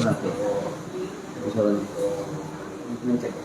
Oke. Misalnya ini cek.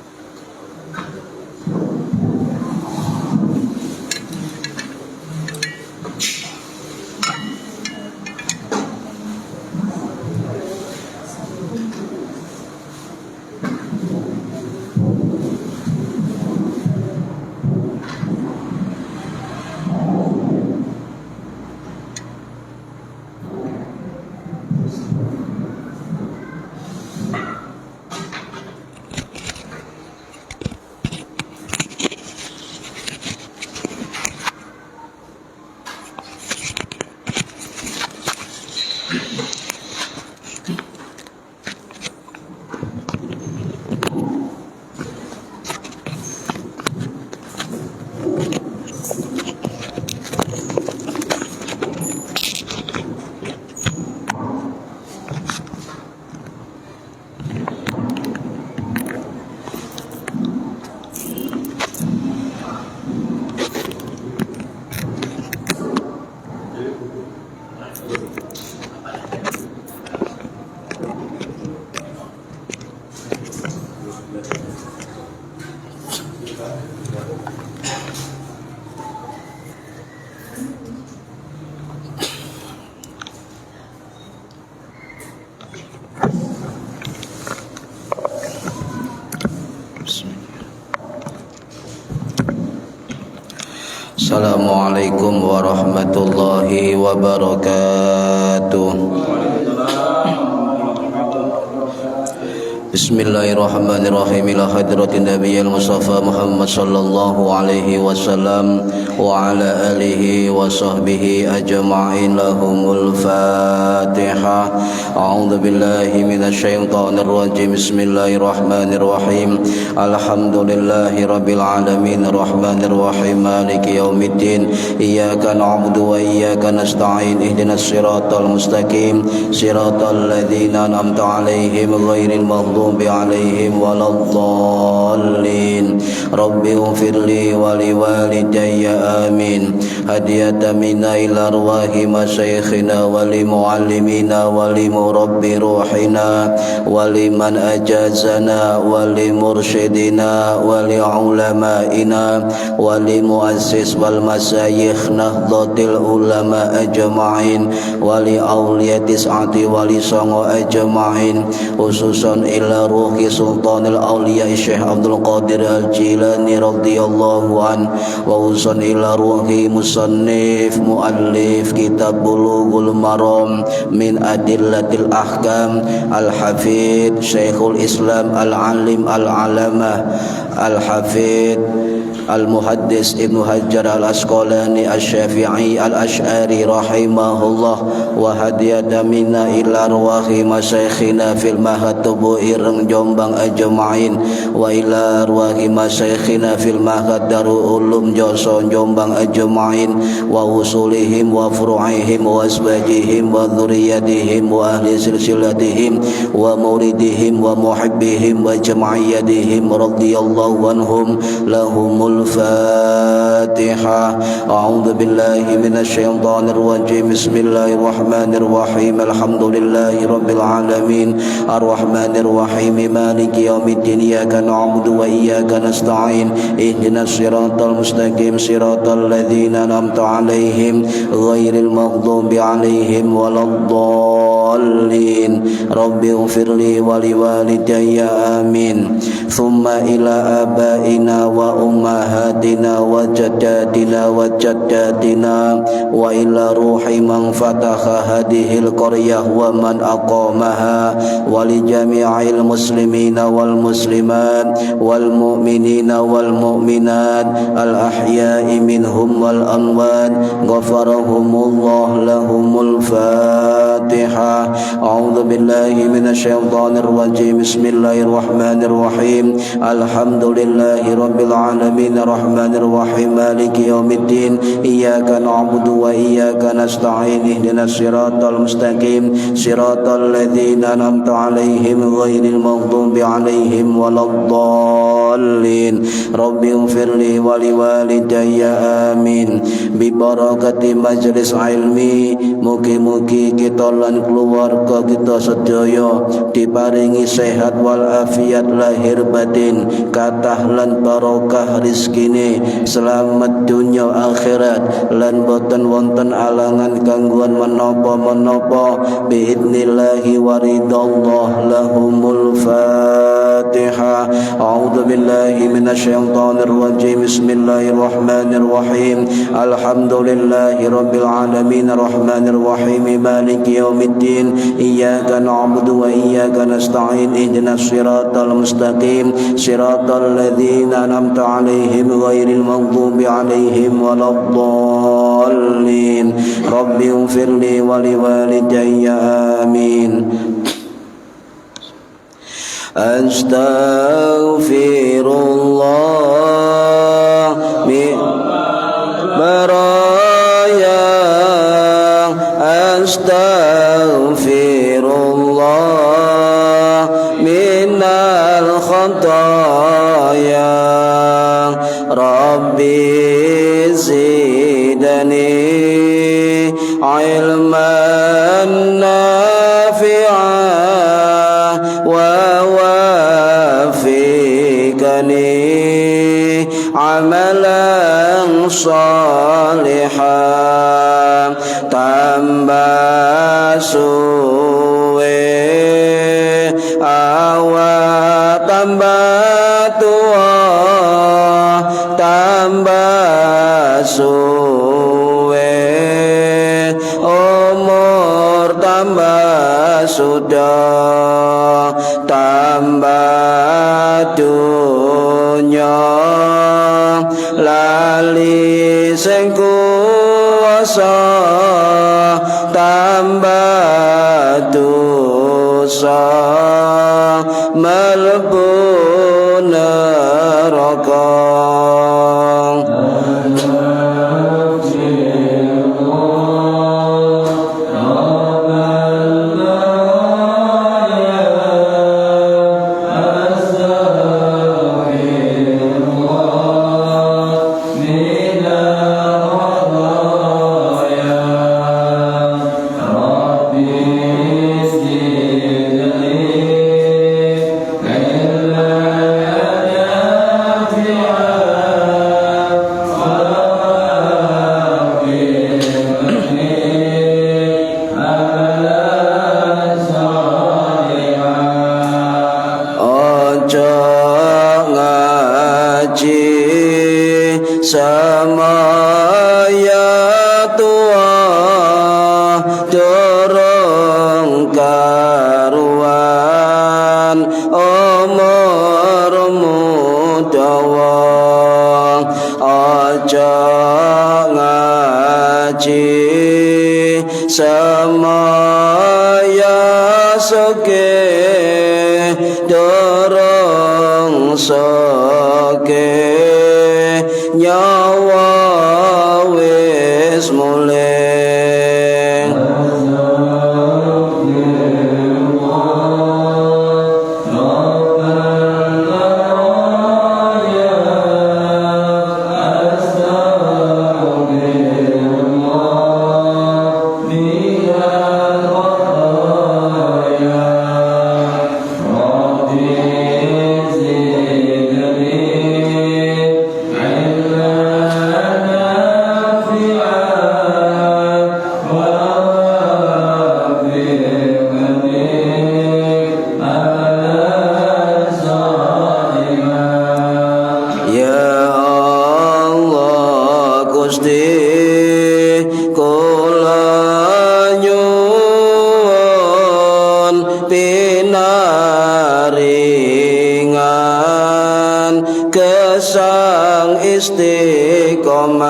Assalamualaikum warahmatullahi wabarakatuh. Bismillahirrahmanirrahim. Ila hadratin nabiyil mustafa Muhammad sallallahu alaihi wasallam wa ala alihi wa sahbihi ajma'in. Lahumul Fatihah. A'udzu billahi minasy syaithanir rajim. Bismillahirrahmanirrahim. Alhamdulillahi rabbil alamin arrahmanir rahim maliki yaumiddin. Iyyaka na'budu wa iyyaka nasta'in. Ihdinas siratal mustaqim. Siratal ladzina an'amta 'alaihim ghairil maghdubi 'alaihim waladdallin. Rabbi ighfirli wa liwalidayya amin. Hadiyatan minna ila arwahi masyayikhina wa li muallimina wa li murabbi ruhina wa liman ajazana wa li mursyidina wa li ulamaina wa li muassis wal masyayikh nahdlatil ulama ajma'in wa li awliyati sa'ati wa li songo ajma'in, khususan ila ruhi sultanil awliya Syekh Abdul Qadir Al-Jilani radhiyallahu an, wa usan ila ruhi musannif muallif kitab Bulughul Maram min adillatil ahkam al-hafidh Syekhul Islam al-alim al-alamah al-hafidh al-muhaddis Ibnu Hajar al-Asqalani asy-Syafi'i al-Asy'ari rahimahullah. Wa hadiyatan minna ila arwahi masyayikhina fil mahatubu ireng Jombang ajma'in wa ila arwahi masyayikhina fil mahad Darul Ulum Joso Jombang ajma'in wa usulihim wa furu'ihim wa asbajihim wa dzurriyyatihim wa ahli silsilatihim wa muridihim wa muhibbihim wa jam'iyyatihim radhiyallahu anhum. Lahumul Fatihah. A'udzu billahi minasy syaithanir rajim. Bismillahirrahmanirrahim. Alhamdulillahi rabbil alamin arrahmanir rahim maliki yaumiddin. Iyyaka na'budu wa iyyaka nasta'in. Ihdinas siratal mustaqim siratal ladzina an'amta 'alaihim ghairil maghdubi 'alaihim waladdallin. Rabbi ighfirli wa liwalidayya amin. Thumma ila abaina wa ummahatina wa jaddatina wa jaddatina wa ila ruhi man fataha hadhil qaryah wa man aqamaha wa li jami'il muslimina wal muslimat wal mu'minina wal mu'minat al ahya'i minhum wal amwat ghafarahumullah. Lahumul Fatihah. A'udzu billahi minasy syaithanir rajim. Bismillahirrahmanirrahim. Alhamdulillahi rabbil alamin arrahmanir rahim maliki yaumiddin. Iyyaka na'budu wa iyyaka nasta'in. Ihdinas siratal mustaqim siratal ladzina an'amta 'alaihim ghairil maghdubi 'alaihim waladdallin. Rabbi ighfirli wa liwalidayya amin. Bi barakati majlis ilmi, mugi-mugi kita lan keluarga kita kita sedaya diparingi sehat wal afiat lahir batin, kathah lan barokah rizkine, selamat dunya akhirat, lan boten wonten alangan gangguan menapa-menapa biidnillahi wa ridallah. Lahumul Fatihah. A'udzu billahi minasyaitonir rajim. Bismillahirrahmanirrahim. Alhamdulillahi rabbil alamin arrahmanir rahim maliki yaumiddin. Iyyaka na'budu wa iyyaka nasta'in. Ihdinas siratal mustaqim siratal ladzina an'amta 'alaihim ghairil maghdubi 'alaihim waladdallin. Rabbi ighfirli wa liwalidayya amin. Astaghfirullah min baraya. Astaghfirullah minal khataya. Rabbi zidni ilman nafi'an wa wafiqni amalan salihan. Tambah suwe awak tambah tua, tambah suwe umur tambah sudah, tambah dunya lali sing kuwasa, tambah dosa mlebu neraka. Semaya soke dorong soke nyawa wis mulai. Sang istiqomah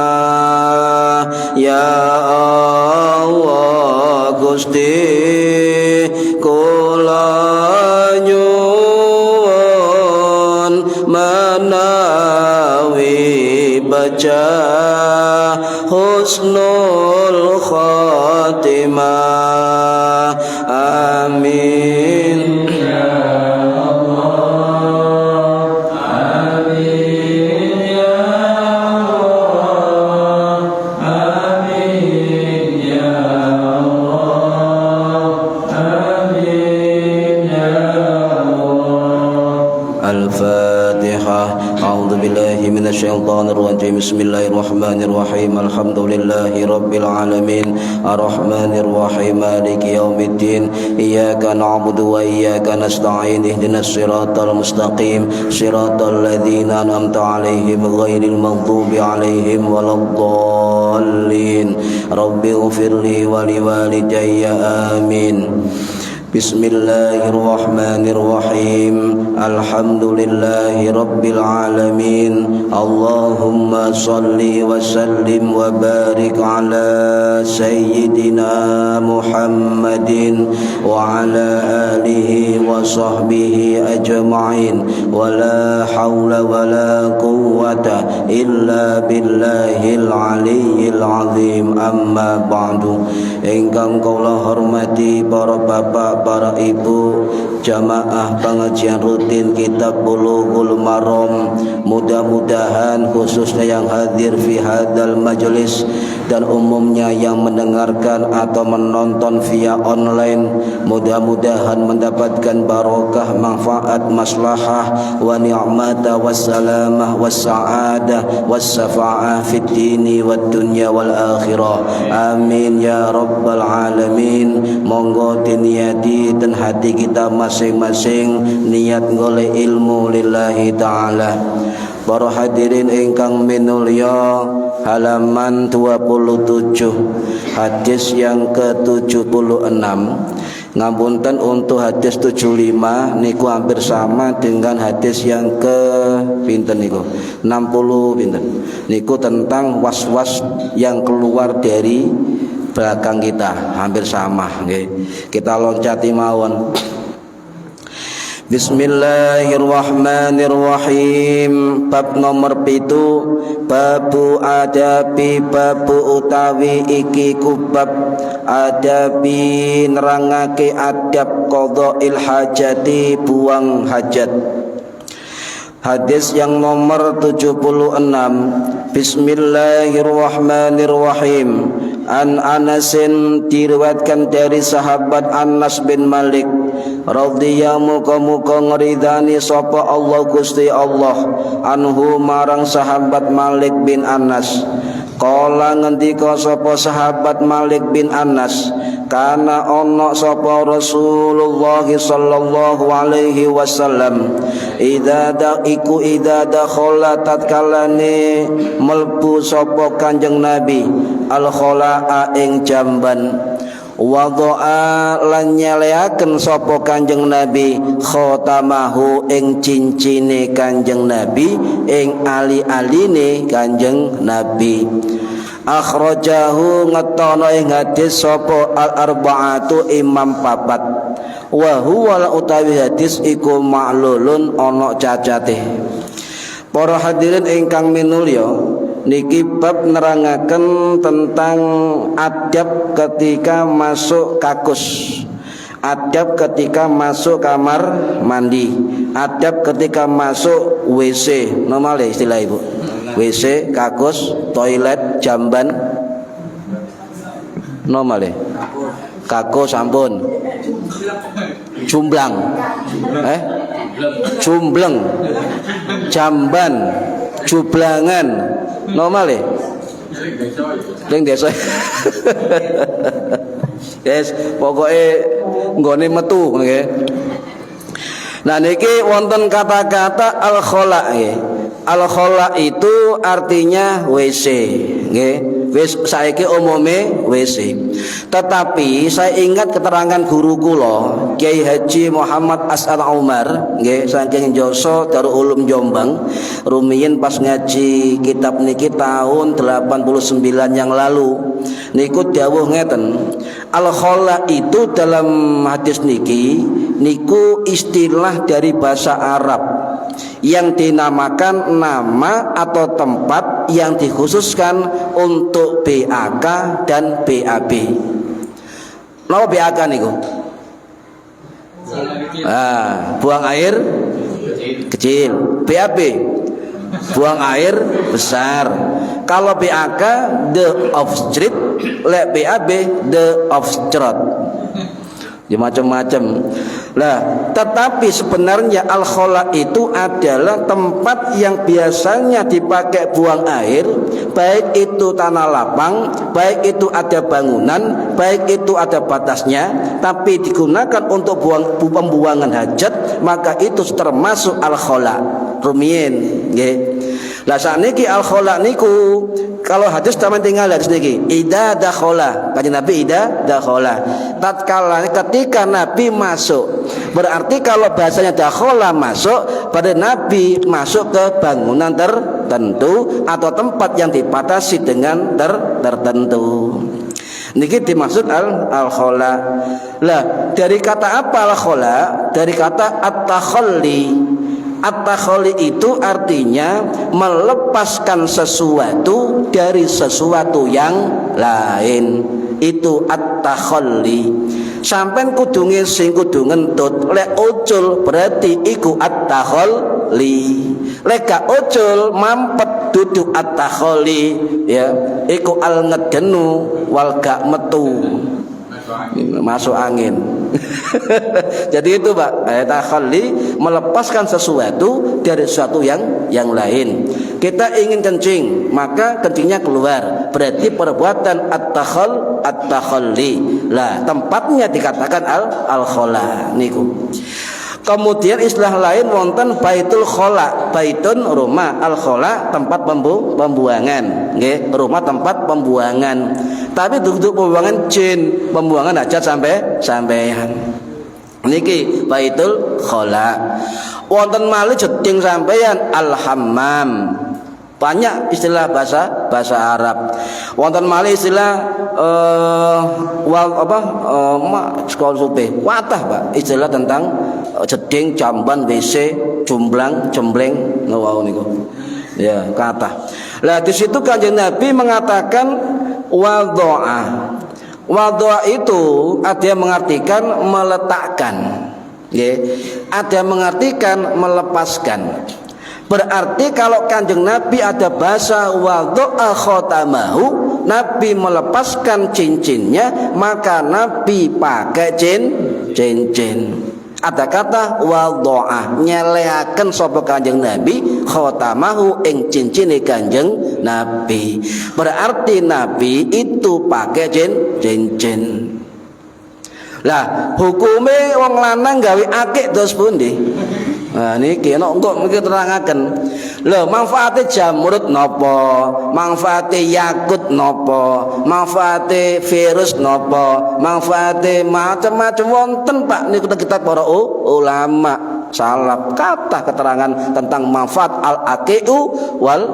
ya Allah Gusti kula nyuwun menawi baca husnul khatimah amin. Amin. Al-Fatihah. A'udzu billahi minasyaitonir rajim. Bismillahirrahmanirrahim. Alhamdulillahi rabbil alamin. Arrahmanir rahim. Maliki yaumiddin. Iyyaka na'budu wa iyyaka nasta'in. Ihdinas siratal mustaqim. Siratal ladzina an'amta 'alaihim ghairil maghdubi 'alaihim waladdallin. Rabbighfirli wa liwalidayya. Amin. Bismillahirrahmanirrahim. Alhamdulillahi rabbil alamin. Allahumma salli wa sallim wa barik ala sayyidina Muhammadin wa ala alihi wa sahbihi ajma'in. Wa la hawla wa la quwwata illa billahil aliyyil azim. Amma ba'du. Ingkang kula hormati para bapak, para ibu, jamaah pengajian rutin Kitab Bulughul Maram, mudah-mudahan khususnya yang hadir fi hadal majlis dan umumnya yang mendengarkan atau menonton via online, mudah-mudahan mendapatkan barokah, manfaat, maslahah wa ni'mata wassalamah wassa'adah wassafa'ah fid dini wad dunya wal akhirah. Amin ya rabbal alamin. Monggo diniati dan hati kita masing-masing niat golek ilmu lillahi ta'ala. Para hadirin ingkang minulya, halaman 27, hadis yang ke-76. Ngapunten untuk hadis 75 niku hampir sama dengan hadis yang ke pinten niku 60 pinten niku tentang was-was yang keluar dari belakang kita, hampir sama nggih. Kita loncati mawon. Bismillahirrahmanirrahim. Bab nomor 7, babu adabi, babu utawi iki kubab adabi nerangake adab qadha'il hajati, buang hajat. Hadis yang nomor 76. Bismillahirrahmanirrahim. An Anasin, diriwayatkan dari sahabat Anas bin Malik radhiyallahu muga ngridani sapa Allah Gusti Allah anhu marang sahabat Malik bin Anas. Qala ngendika sapa sahabat Malik bin Anas, kana ana sapa Rasulullah sallallahu alaihi wasallam idza dakhala tatkalane melbu sapa Kanjeng Nabi al khalaa ing jamban, wadha'a lan nyeleaken sapa Kanjeng Nabi khatamahu ing cincine Kanjeng Nabi ing ali-aline Kanjeng Nabi. Akhrajahu ngetono ing hadis sapa al-arba'atu imam papat, wa huwa utawi hadis iku ma'lulun ana cacate. Para hadirin ingkang minulya, niki bab nerangaken tentang adab ketika masuk kakus, adab ketika masuk kamar mandi, adab ketika masuk WC. Normal ya istilah Ibu? WC, kakus, toilet, jamban. Normal ya? Kakus sampun. Jumblang. Jumbleng. Jamban, jublangan. Normal ya? Ning desa. Yes, pokoknya nggone metu nggih. Nah niki wonten kata-kata al-khala nggih. Al-khala itu artinya WC nggih. Wis saiki umume WC. Tetapi saya ingat keterangan guru kula Kiai Haji Muhammad As'ad Umar nggih saking Joso Darul Ulum Jombang, rumiyin pas ngaji kitab niki tahun 89 yang lalu. Niku dawuh ngeten, al-khala itu dalam hadis niki niku istilah dari bahasa Arab yang dinamakan nama atau tempat yang dikhususkan untuk BAK dan BAB. Napa BAK niku? Buang air kecil. BAB buang air besar. Kalau BAK the offstreet, lek BAB the offstrot. Ya macam-macam. Lah, tetapi sebenarnya al-khala itu adalah tempat yang biasanya dipakai buang air, baik itu tanah lapang, baik itu ada bangunan, baik itu ada batasnya, tapi digunakan untuk pembuangan hajat, maka itu termasuk al-khala. Rumiyin, nggih. Lah sakniki al-khala niku kalau hadis taman tinggal hadis niki idza dakhala, kanjeng Nabi idza dakhala, tatkala ketika Nabi masuk. Berarti kalau bahasanya dakhala masuk, pada Nabi masuk ke bangunan tertentu atau tempat yang dibatasi dengan tertentu. Niki dimaksud al-khala. Lah, dari kata apa al-khala? Dari kata at-takhalli. At-takhalli itu artinya melepaskan sesuatu dari sesuatu yang lain. Itu at-takhalli. Sampai kudunge sing kudu ngentut, lek ucul berarti iku at-takhalli. Lek gak ucul mampet duduk at-takhalli, ya, iku al ngedenu wal gak metu. Masuk angin. Jadi itu Pak, takhalli melepaskan sesuatu dari sesuatu yang lain. Kita ingin kencing, maka kencingnya keluar. Berarti perbuatan at-takhalli. Lah, tempatnya dikatakan al-khala niku. Kemudian istilah lain wonten baitul khala, baitun rumah, al khala tempat pembuangan, nggih, rumah tempat pembuangan. Tapi duduk pembuangan jin, pembuangan hajat sampean. Niki baitul khala. Wonten malih jeding sampean al hammam. Banyak istilah bahasa Arab. Wonten malih istilah sekolah supe watah Pak, istilah tentang jeding, jamban, WC, jumblang, jembleng, ngawau niku. Ya, kata. Lah di situ Kanjeng Nabi mengatakan wadha'a. Wadha'a itu ada yang mengartikan meletakkan, nggih. Ada yang mengartikan melepaskan. Berarti kalau Kanjeng Nabi ada bahasa wadha'a khatamahu, Nabi melepaskan cincinnya, maka Nabi pakai cincin. Ada kata wadha'a, nyelehaken sapa Kanjeng Nabi khatamahu ing cincine Kanjeng Nabi. Berarti Nabi itu pakai cincin. Lah, hukume wong lanang gawe akik dos pundi? Nah niki nek engko mriki terangaken. Lho, manfaate jamrut napa? Manfaate yakut napa? Manfaate virus napa? Manfaate macam-macam wonten Pak niku kitab para ulama salaf kathah keterangan tentang manfaat al-aqiu wal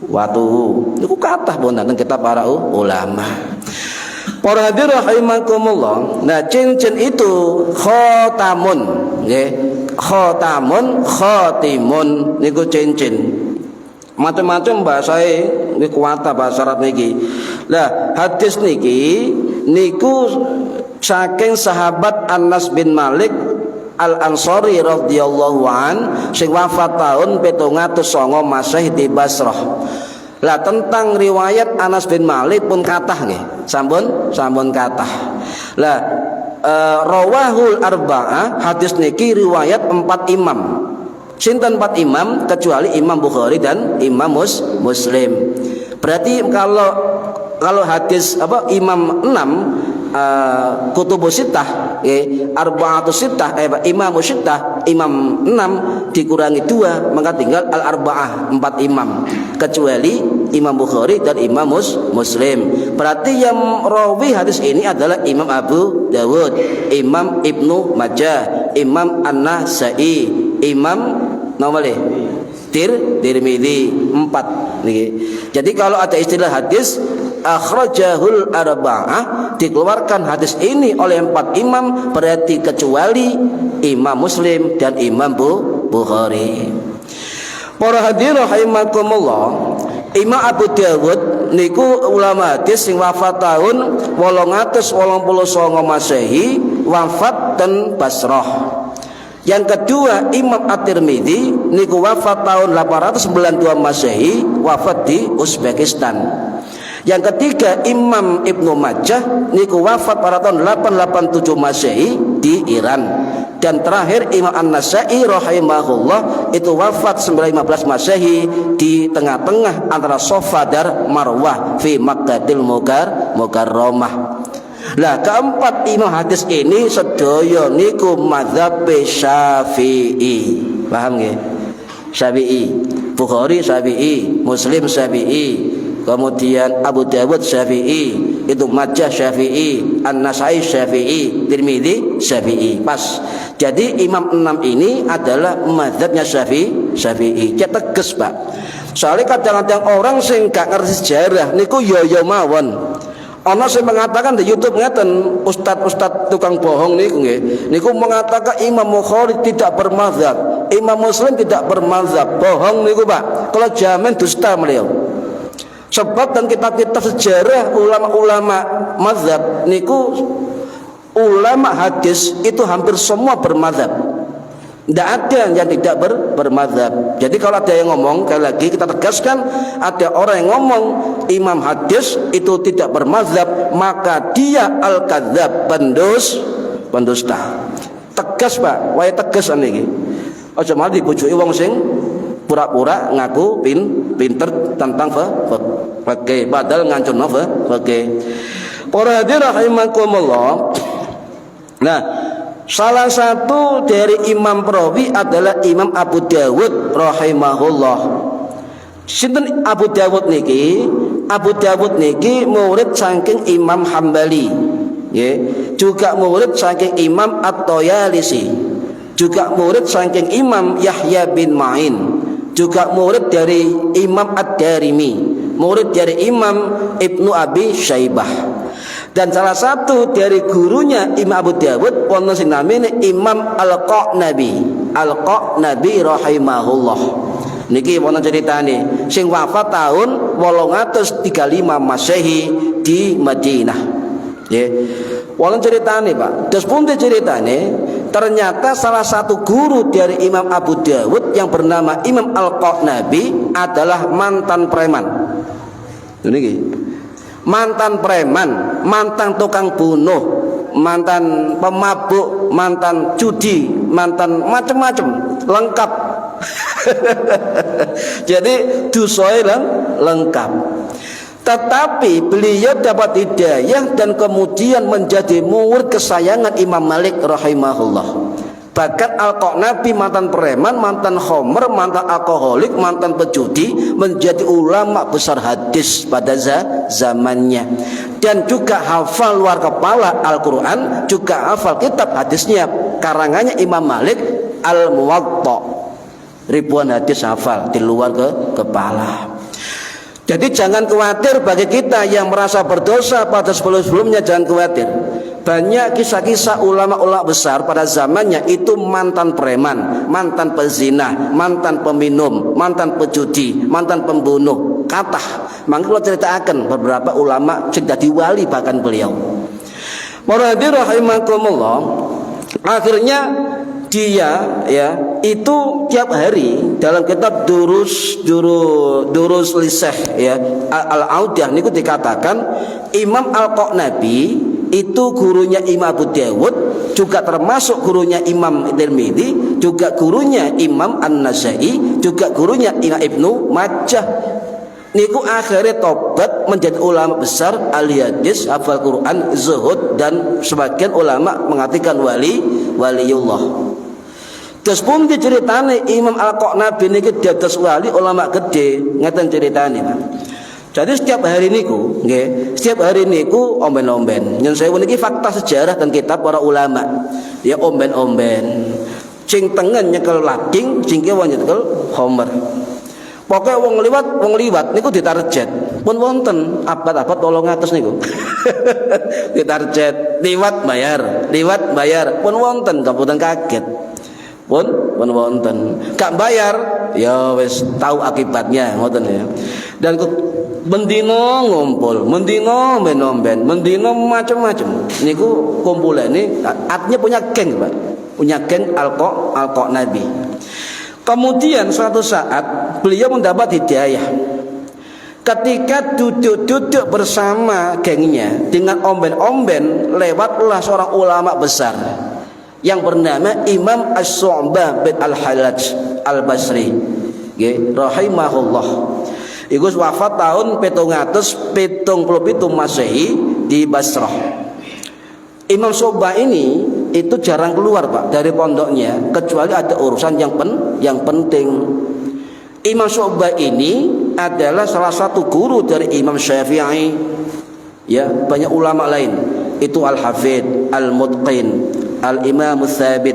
watu. Niku kathah wonten kitab para ulama. Para hadirin rahimakumullah. Nah, cincin itu khatamun, nggih. Khatamun, khatimun niku cincin. Macam-macam bahasae niku kuwata bahasa Arab niki. Lah, hadis niki niku saking sahabat Anas bin Malik Al-Ansari radhiyallahu an sing wafat tahun 709 Masehi di Basrah. Lah tentang riwayat Anas bin Malik pun kathah nggih. Sampun kathah. Lah rawahul arba'ah, hadis niki riwayat 4 imam. Sinten 4 imam kecuali Imam Bukhari dan Imam Muslim. Berarti kalau hadis imam 6 kutubus sittah, arba'atus sittah, imam sittah, imam 6 dikurangi 2 maka tinggal al-arba'ah, 4 imam kecuali Imam Bukhari dan Imam Muslim. Berarti yang rawi hadis ini adalah Imam Abu Dawud, Imam Ibnu Majah, Imam An-Nasa'i, Imam Tirmidzi, 4 niki. Jadi kalau ada istilah hadis akhrajahul arba'ah, dikeluarkan hadis ini oleh 4 imam, berarti kecuali Imam Muslim dan Imam Bukhari. Para hadirin rahimakumullah, Imam Abu Dawud niku ulama hadis sing wafat tahun 889 Masehi, wafat ten Basrah. Yang kedua Imam At-Tirmidzi niku wafat tahun 892 Masehi, wafat di Uzbekistan. Yang ketiga Imam Ibnu Majah niku wafat pada tahun 887 Masehi, di Iran. Dan terakhir Imam An-Nasai rahimahullah itu wafat 915 Masehi di tengah-tengah antara Safa dan Marwah fi Makkahil Mukarramah. Lah keempat imam hadis ini sedaya niku mazhab Syafi'i. Paham nggih? Syafi'i. Bukhari Syafi'i, Muslim Syafi'i, kemudian Abu Dawud Syafi'i, itu Majah Syafi'i, An-Nasai Syafi'i, Tirmidzi Syafi'i. Pas. Jadi imam 6 ini adalah mazhabnya Syafi'i. Dia tegas, Pak. Soalnya kadang-kadang orang sing gak ngerti sejarah niku yo mawon. Ana sing mengatakan di YouTube ngeten, ustad tukang bohong niku nggih. Niku mengatakan Imam Bukhari tidak bermazhab, Imam Muslim tidak bermazhab. Bohong niku, Pak. Kalau jamin dusta beliau. Sebab dan kitab-kitab sejarah ulama-ulama mazhab niku ulama hadis itu hampir semua bermazhab. Tidak ada yang tidak bermazhab. Jadi kalau ada yang ngomong, sekali lagi kita tegaskan, ada orang yang ngomong imam hadis itu tidak bermazhab, maka dia al-kadzdzab, pendusta. Tegas, Pak. Wae tegas niki. Aja malah dibujuki wong sing pura-pura ngaku pinter tentang fikih, padahal ngancurno fikih. Para hadirin rahimakumullah. Nah, salah satu dari imam perawi adalah Imam Abu Dawud rahimahullah. Sinten Abu Dawud niki? Abu Dawud niki murid saking Imam Hambali, ya. Juga murid saking Imam At-Tayalisi, juga murid saking Imam Yahya bin Ma'in, juga murid dari Imam Ad-Darimi, murid dari Imam Ibnu Abi Syaibah. Dan salah satu dari gurunya Imam Abu Dawud wonten sing namine Imam Al-Qanabi rahimahullah. Niki wonten ceritane sing wafat tahun 835 Masehi di Madinah. Nggih. Wonten ceritane, Pak. Terus pun ceritane ternyata salah satu guru dari Imam Abu Dawud yang bernama Imam Al-Qanabi adalah mantan preman. Niki. Mantan preman, mantan tukang bunuh, mantan pemabuk, mantan judi, mantan macam-macam, lengkap. Jadi dosoi lengkap. Tetapi beliau dapat hidayah dan kemudian menjadi murid kesayangan Imam Malik rahimahullah. Bahkan Al-Qanabi mantan preman, mantan khomer, mantan alkoholik, mantan pejudi, menjadi ulama besar hadis pada zamannya. Dan juga hafal luar kepala Al-Quran, juga hafal kitab hadisnya karangannya Imam Malik Al-Muwatta. Ribuan hadis hafal di luar kepala. Jadi jangan khawatir bagi kita yang merasa berdosa pada sebelum-sebelumnya, jangan khawatir. Banyak kisah-kisah ulama-ulama besar pada zamannya itu mantan preman, mantan pezina, mantan peminum, mantan pejudi, mantan pembunuh. Kathah. Mangke kula ceritakan beberapa ulama sing dadi wali bahkan beliau. Para hadirin rahimakumullah, akhirnya dia ya itu tiap hari dalam kitab durus lisah ya al-audah niku dikatakan Imam Al-Qanabi itu gurunya Imam Abu Dawud, juga termasuk gurunya Imam Tirmidzi, juga gurunya Imam An-Nasai, juga gurunya Imam Ibnu Majah. Niku akhirnya tobat menjadi ulama besar, ahli hadis, hafal Quran, zuhud, dan sebagian ulama mengatakan waliullah. Terus pun diceritani Imam Al-Qanabi niki dados wali ulama gede, ngeten ceritane, Pak. Jadi setiap hari niku, nggih, setiap hari niku omben-omben. Nyun sewu niki fakta sejarah dan kitab para ulama. Ya omben-omben. Sing tengen nyekel laging, sing kiwa nyekel homer. Pokoke wong liwat niku ditarjet. Pun wonten abad-abad 800 niku. Ditarjet, liwat bayar. Pun wonten kabupaten kaget. Pun wonten. Gak bayar, ya wis tahu akibatnya, ngoten ya. Dan mendino ngumpul, mendino menomben, mendino macam-macam. Niku kumpulane artinya punya geng, Pak. Punya geng Al-Qanabi. Kemudian suatu saat beliau mendapat hidayah. Ketika duduk-duduk bersama gengnya dengan omben-omben, lewatlah seorang ulama besar. yang bernama Imam As-Su'bah bin Al-Hallaj Al-Basri nggih rahimahullah. Iku wafat tahun 777 Masehi di Basrah. Imam Syu'bah ini itu jarang keluar Pak dari pondoknya kecuali ada urusan yang penting. Imam Syu'bah ini adalah salah satu guru dari Imam Syafi'i. Ya, banyak ulama lain. Itu Al-Hafidh, Al-Mutqin, Al-Imam Tsabit,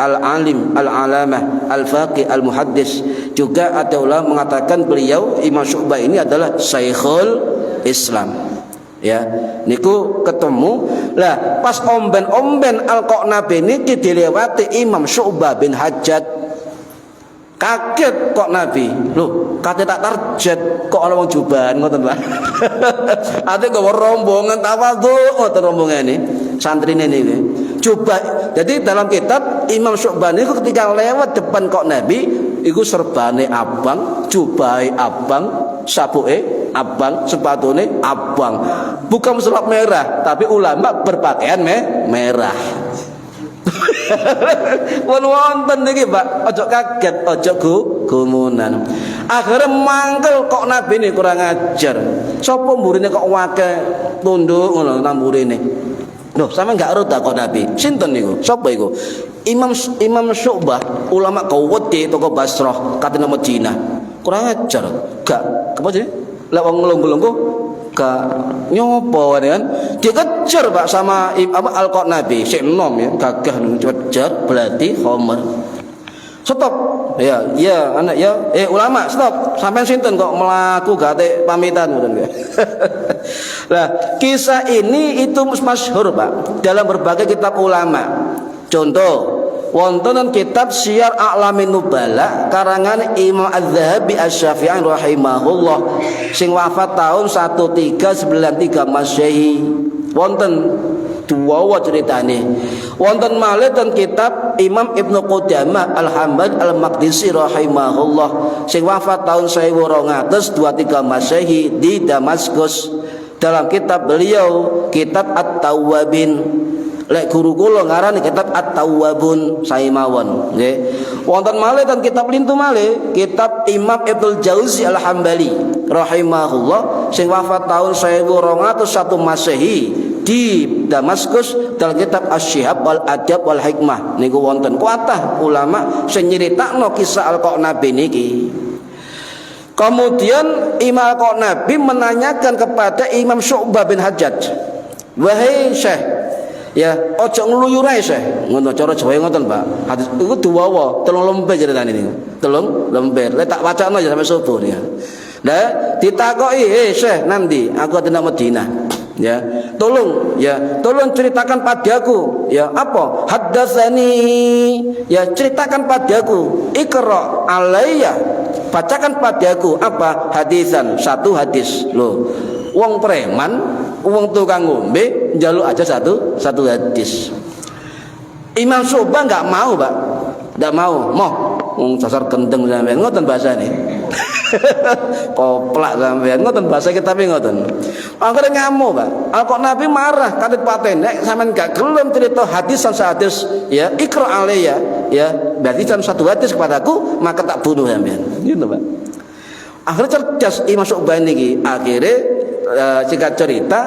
Al-Alim, Al-Alamah, Al-Faqih, Al-Muhaddis. Juga ada ulama mengatakan beliau Imam Syu'bah ini adalah Syekhul Islam. Ya, niku ketemu lah pas omben-omben Al-Qanabi niki dilewati Imam Syu'bah bin Hajjaj. Kaget kok Nabi, loh kate tak target kok ana wong jubahan ngoten Pak. Ate gawa rombongan tawadhu ngoten rombongan ini santrine niki. Coba jadi dalam kitab Imam Syu'bah niku ketika lewat depan kok Nabi iku serbane abang, jubahe abang, sabuke abang, sepatune abang. Bukan selop merah, tapi ulama berpakaian merah. Wonten niki Pak, ojo kaget, ojo gumunan. Akhirnya mangkel kok Nabi ini kurang ajar. Sopo mburine kok wake tunduk ngono nang mburine. Loh, sampe enggak ero tak kok Nabi. Sinten niku? Sapa iku? Imam Syu'bah, ulama kawete toko Basrah, katene Madinah. Kurang ajar. Gak apa jenenge? Lek wong nglungguh-lungguh gak nyopo kan dikejar Pak sama Al-Qanabi sik enom ya gagah ngejar berarti Homer. Stop ya anak ya ulama stop sampai sinten kok melaku gate pamitan ngoten. Lah kisah ini itu masyhur Pak dalam berbagai kitab ulama. Contoh wonten kitab Syiar A'lamin Nubala karangan Imam Az-Zahabi Asy-Syafi'i rahimahullah sing wafat tahun 1393 Masehi. Wonten duwawa ceritane. Wonten malih ten kitab Imam Ibnu Qudamah Al-Hambali Al-Maqdisi rahimahullah sing wafat tahun 1223 Masehi di Damaskus. Dalam kitab beliau kitab At-Tawwabin. Lek guru kula ngarani kitab At-Tawwabun sae mawon nggih. Wonten malih ten kitab lintu malih kitab Imam Ibnu Jauzi Al-Hambali rahimahullah sing wafat tahun 1201 Masehi di Damaskus dalam kitab Asy-Syihab wal Adab wal Hikmah niku wonten kuatah ulama sing nyeritakno kisah Al-Qanabi niki. Kemudian Imam Al-Qanabi menanyakan kepada Imam Syu'bah bin Hajjaj, "Wahai Syekh, ya ojo ngluyurai Syekh." Ngono cara Jawa ngoten, Pak. Hadis iku duwawa, 3 lembar ceritane niku. 3 lembar. Lek tak wacana ya sampai subuh ya. Lah ditakoki, Syekh, nanti aku ada Madinah." Ya, tolong ceritakan padaku. Ya, apa? Haddatsani. Ya, ceritakan padaku. Iqra alayya. Bacakan padaku apa? Hadisan, satu hadis. Loh, wong preman, wong tukang ngombe njaluk aja satu hadis. Imam Syu'bah enggak mau, Pak. Enggak mau. Moh, wong dasar kendeng sampean ngoten bahasane. Koplak sampean ngoten bahasa kita ngoten. Akhirnya ngamuk Pak. Al-Qanabi marah kadit paten nek sampean gak gelem cerita hadisan sahadis ya ikra alayya ya berarti satu hadis kepadaku maka tak bunuh sampean. Gitu Pak. Akhirnya cerdas Imam Syu'bah niki akhirnya singkat cerita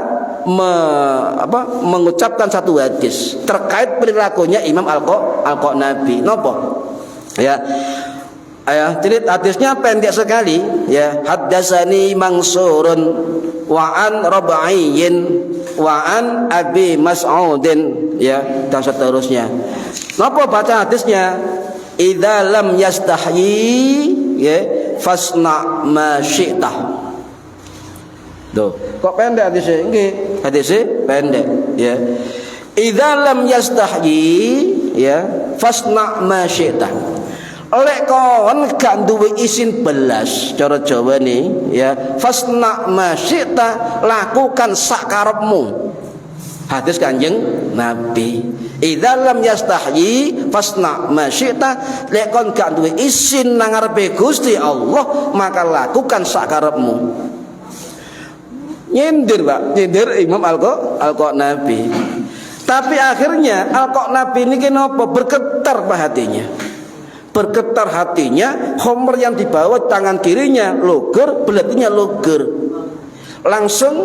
mengucapkan satu hadis terkait perilakunya Imam Al-Qanabi. Napa? Ya cerita hadisnya pendek sekali ya. Haddatsani Mansurun wa an Rabi'in wa an Abi Mas'udin ya dan seterusnya. Napa baca hadisnya? Idza lam yastahyi ya fasna ma syi'ta. Tuh, kok pendek hadisnya? Nggih, hadisnya pendek ya. Idza lam yastahyi ya fasna ma syi'ta. Oleh kon gak duwe izin belas cara Jawa nih ya fasna masyita lakukan sakarepmu. Hadis Kanjeng Nabi. Idza lam yastahyi fasna masyita lek kon gak duwe izin nang ngarepe Gusti Allah maka lakukan sakarepmu. Nyindir Pak, nyindir Imam Al-Qanabi. Tapi akhirnya Al-Qanabi niki napa bergetar hatinya. Bergetar hatinya, homer yang dibawa tangan kirinya loger, belatinya loger. Langsung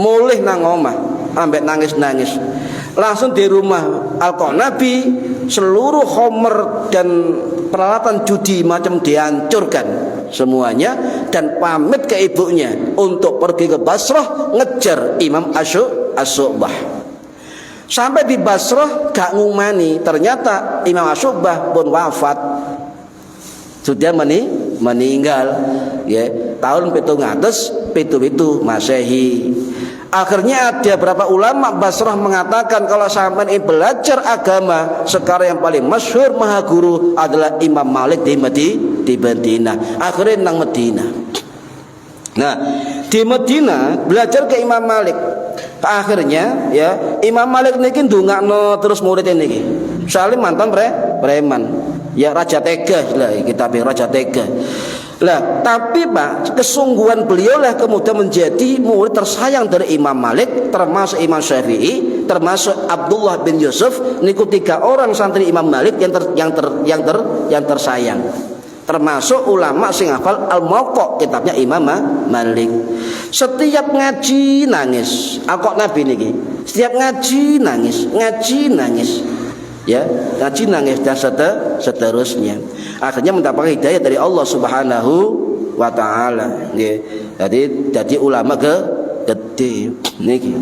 mulih nang omah, ambek nangis-nangis. Langsung di rumah Al-Qanabi seluruh homer dan peralatan judi macam dihancurkan semuanya, dan pamit ke ibunya untuk pergi ke Basrah ngejar Imam Asy'ubah. Sampai di Basrah gak ngumani, ternyata Imam Asy'ubah pun wafat, sudah meninggal ya, tahun 777 Masehi. Akhirnya ada beberapa ulama Basrah mengatakan kalau sampai ini belajar agama, sekarang yang paling masyhur maha guru adalah Imam Malik di Madinah. Akhirnya nang Madinah. Nah, di Madinah belajar ke Imam Malik. Akhirnya ya Imam Malik niki ndongakno terus murid niki. Soalnya mantan preman. Ya Raja Tega lah, kita Raja Tega. Lah, tapi Pak, kesungguhan beliau lah kemudian menjadi murid tersayang dari Imam Malik, termasuk Imam Syafi'i, termasuk Abdullah bin Yusuf. Niku 3 orang santri Imam Malik yang tersayang. Termasuk ulama sing hafal Al-Muwatta, kitabnya Imam Malik. Setiap ngaji nangis. Al-Qanabi niki. Setiap ngaji nangis. Ya, ngaji nangis dan seterusnya. Akhirnya mendapat hidayah dari Allah Subhanahu wa taala. Nggih. Jadi ulama gede niki.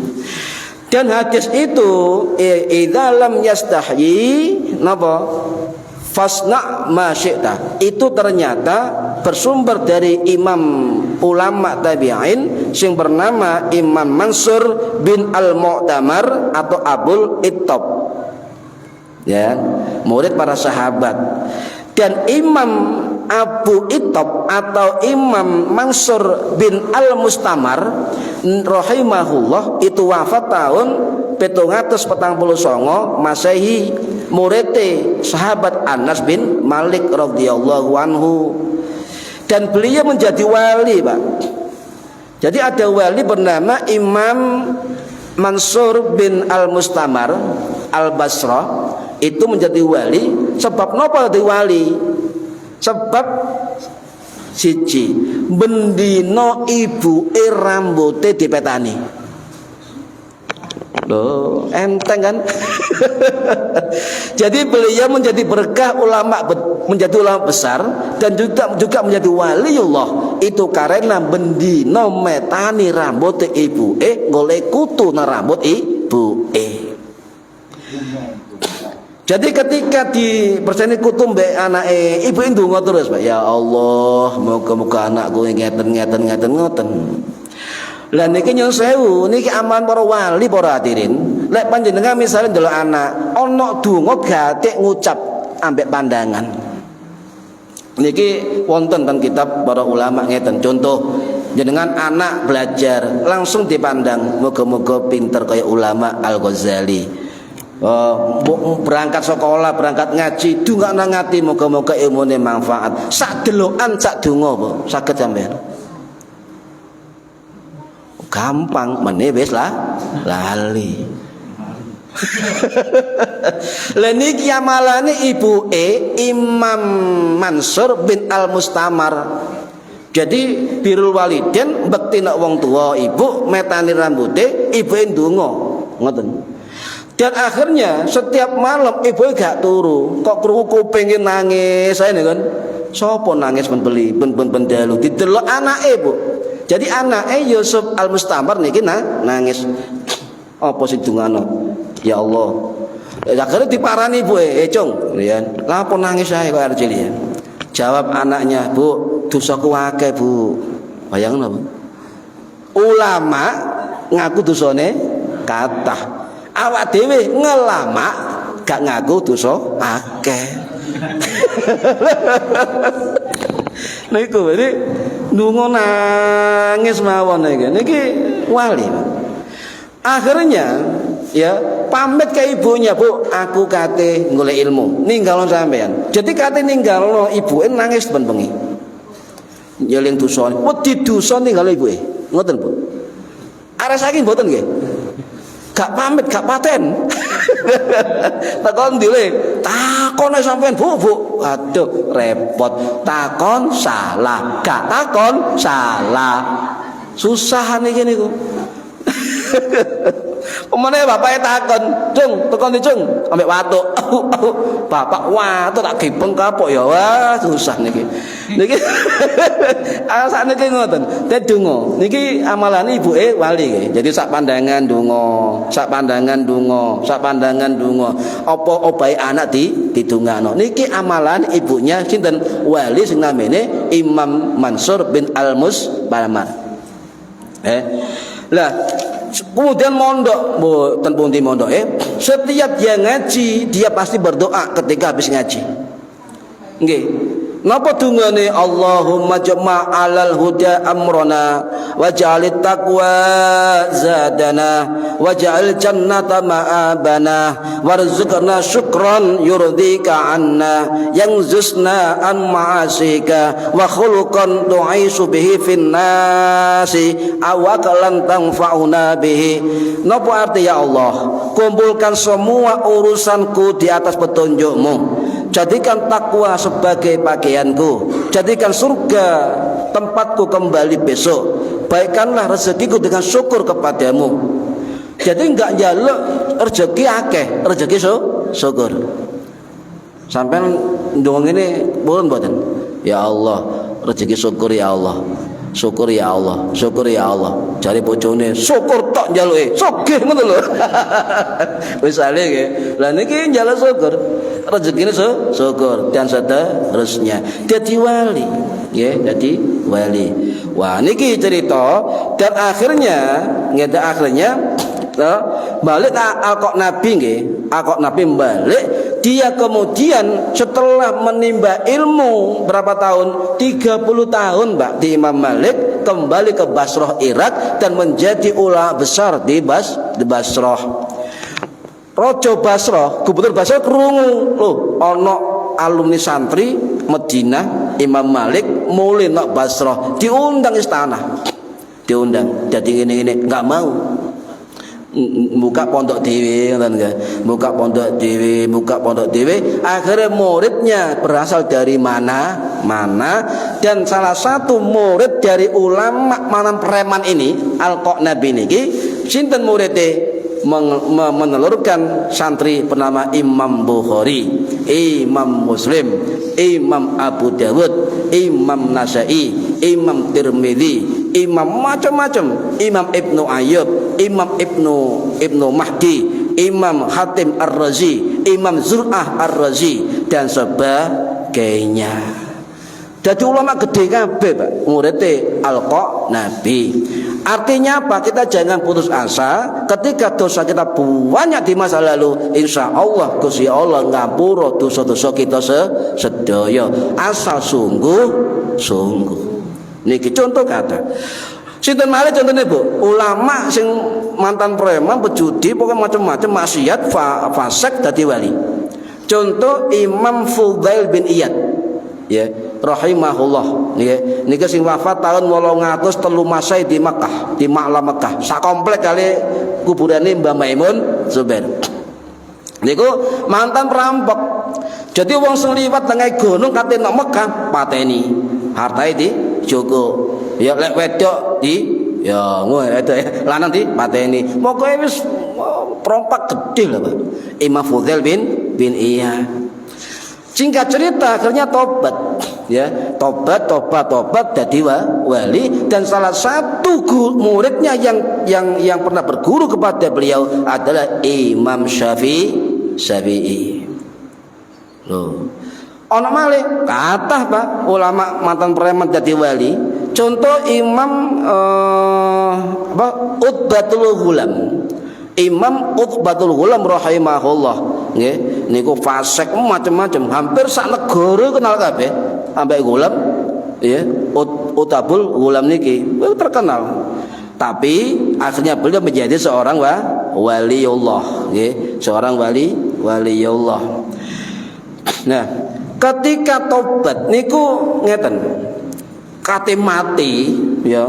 Dan hadis itu idza lam yastahyi napa? Fasna ma syi'ta. Itu ternyata bersumber dari imam ulama tabi'in sing bernama Imam Mansur bin Al-Mu'tamar atau Abul Ittab. Ya, murid para sahabat. Dan Imam Abu Ittab atau Imam Mansur bin Al-Mustamar rahimahullah itu wafat tahun 749 Masehi, murite sahabat Anas bin Malik radhiyallahu anhu. Dan beliau menjadi wali, Pak. Jadi ada wali bernama Imam Mansur bin Al-Mustamar Al-Basrah, itu menjadi wali. Sebab napa dadi wali? Sebab siji bendino ibu rambute dipetani. Loh, enteng kan? Jadi beliau menjadi berkah ulama, menjadi ulama besar, dan juga menjadi waliullah. Itu karena bendino metani rambut ibu golek kutu na rambut ibu Jadi ketika di perseni kutu mbek anake ibu ndonga terus, Pak. Ya Allah, moga-moga anakku ngeten ngoten. Lah niki nyuwun sewu, niki amalan para wali para hadirin. Lek panjenengan misalnya ndelok anak ana donga gatek ngucap ambek pandangan. Niki wonten ten kitab para ulama ngeten. Contoh, jenengan anak belajar langsung dipandang, moga-moga pinter kaya ulama Al-Ghazali. Berangkat sekolah, berangkat ngaji, dungak nang ati moga-moga ilmune manfaat. Sak delokan sak donga apa saged sampean. Gampang meneh wis lah lali. Lah niki amalane ibuke Imam Mansur bin Al-Mustamar. Jadi birrul waliden bekti nek wong tua, ibu metani rambute, ibuke ndonga. Ngoten. Dan akhirnya setiap malam ibu gak turu, kok krungu kupinge nangis saya kan. Sopo nangis ben beli ben dalu didelok anake, Bu. Jadi anake Yusuf Al-Mustamar niki nangis. Apa sing dungano? Ya Allah. Akhirnya diparani ibu Cung, ya. Lah apa nangis saya kok arep cilik. Jawab anaknya, Bu, dosaku akeh, Bu. Bayangno, Bu. Ulama ngaku dosane kathah. Awak dhewe ngelama gak ngaku dosa akeh. Niku iki ndonga nangis mawon niki wali. Akhirnya ya pamit ke ibunya, Bu, aku kate golek ilmu, ninggalno sampean. Jadi kate ninggalno ibuke nangis ben bengi. Nyeling dosa, wedi dosa ninggal ibuke. Ngoten, Bu. Arep saking mboten nggih? Gak pamit, gak paten. Takon dile, takon sampean Bu. Aduh, repot. Takon salah, gak takon salah. Susah niki niku. Pemane bapake takon, "Cung, tekon Cung, ambek watuk." Bapak watuk tak gipeng kapok ya. Wah, susah niki. Niki sakniki ngoten. Dadi donga. Niki amalan ibuke wali nggih. Jadi sak pandangan donga, sak pandangan donga, sak pandangan donga. Apa obahe anak didongakno. Niki amalan ibunya sinten? Wali sing namine Imam Mansur bin Al-Mustamar. Lah kemudian mondok, mboten pundi mondok setiap dia ngaji, dia pasti berdoa ketika habis ngaji. Nggih. Napa dungane Allahumma jama'alal huda amrona waj'alit taqwa zadana waj'al jannata ma'abana warzuqna syukran yurdika anna yanzusna an ma'asika wa khuluqan tu'isu bihi fin nasi awakalan tanfa'una bihi. Napa arti ya Allah? Kumpulkan semua urusanku di atas petunjukmu. Jadikan takwa sebagai pakaianku, jadikan surga tempatku kembali besok. Baikkanlah rezekiku dengan syukur kepadamu. Jadi enggak njaluk rezeki akeh, rezeki syukur. Sampai ndong ini pun mboten. Ya Allah, rezeki syukur ya Allah. Syukur ya Allah, syukur ya Allah. Jare bojone, syukur tok njaluke. Sugih ngono lho. Wis ale nggih. Lah niki njaluk syukur. Rezekine syukur dan seterusnya. Dadi wali, nggih, dadi wali. Wah, niki cerita dan akhirnya balik Alkok Nabi nggih. Alkok Nabi balik, dia kemudian setelah menimba ilmu berapa tahun? 30 tahun, Mbak, di Imam Malik, kembali ke Basrah Irak dan menjadi ulama besar di Basrah. Raja Basrah, gubernur Basrah krungu lho ana alumni santri Madinah Imam Malik mulai nak Basrah, diundang istana. Diundang. Jadi ngene-ngene enggak mau. Buka pondok dhewe ngoten nggih. Buka pondok dhewe. Akhirnya muridnya berasal dari mana dan salah satu murid dari ulama Manan Preman ini, Alkok Nabi niki, sinten muridnya? Menelurkan santri bernama Imam Bukhari, Imam Muslim, Imam Abu Dawud, Imam Nasai, Imam Tirmidzi, Imam macam-macam, Imam Ibnu Ayyub, Imam Ibnu Mahdi, Imam Hatim Ar-Razi, Imam Zur'ah Ar-Razi dan sebagainya. Jadi ulama gede kabeh, Pak, muridé Alkok Nabi. Artinya apa? Kita jangan putus asa ketika dosa kita banyak di masa lalu. Insya Allah Gusti Allah ngapura dosa-dosa kita sedaya. Asal sungguh. Niki contoh kata. Sinten malih contohnya Bu, ulama sing mantan preman, pejudi, pokoknya macam-macam maksiat, fasik dadi wali. Contoh Imam Fudail bin Iyad. Ya, rahimahullah nggih. Niki sing wafat tahun 803 Masehi di Mekah, di Ma'la Mekah. Sak komplek kali kuburane Mbah Maimun Zubair. Niku mantan perampok. Jadi wong sing liwat tengah gunung kate nang Mekah pateni. Hartae di Joko. Ya lek wedok di ya ngono lanang di pateni. Pokoke wis perompak gede lah, Pak. Imam Fudail bin Iyad. Singkat cerita akhirnya tobat, ya, tobat jadi wali, dan salah satu muridnya yang pernah berguru kepada beliau adalah Imam Syafi'i. Loh, ana malih kathah, Pak, ulama mantan preman jadi wali. Contoh Imam Utbatul Ghulam. Imam Utbatul Ghulam rahimahullah nggih, niku fasik macam-macam, hampir sak negara kenal kabeh ambek Ghulam, ya. Utbatul Ghulam niki terkenal. Tapi akhirnya beliau menjadi seorang waliullah, nggih, seorang waliullah. Nah, ketika tobat niku ngeten, kate mati, ya,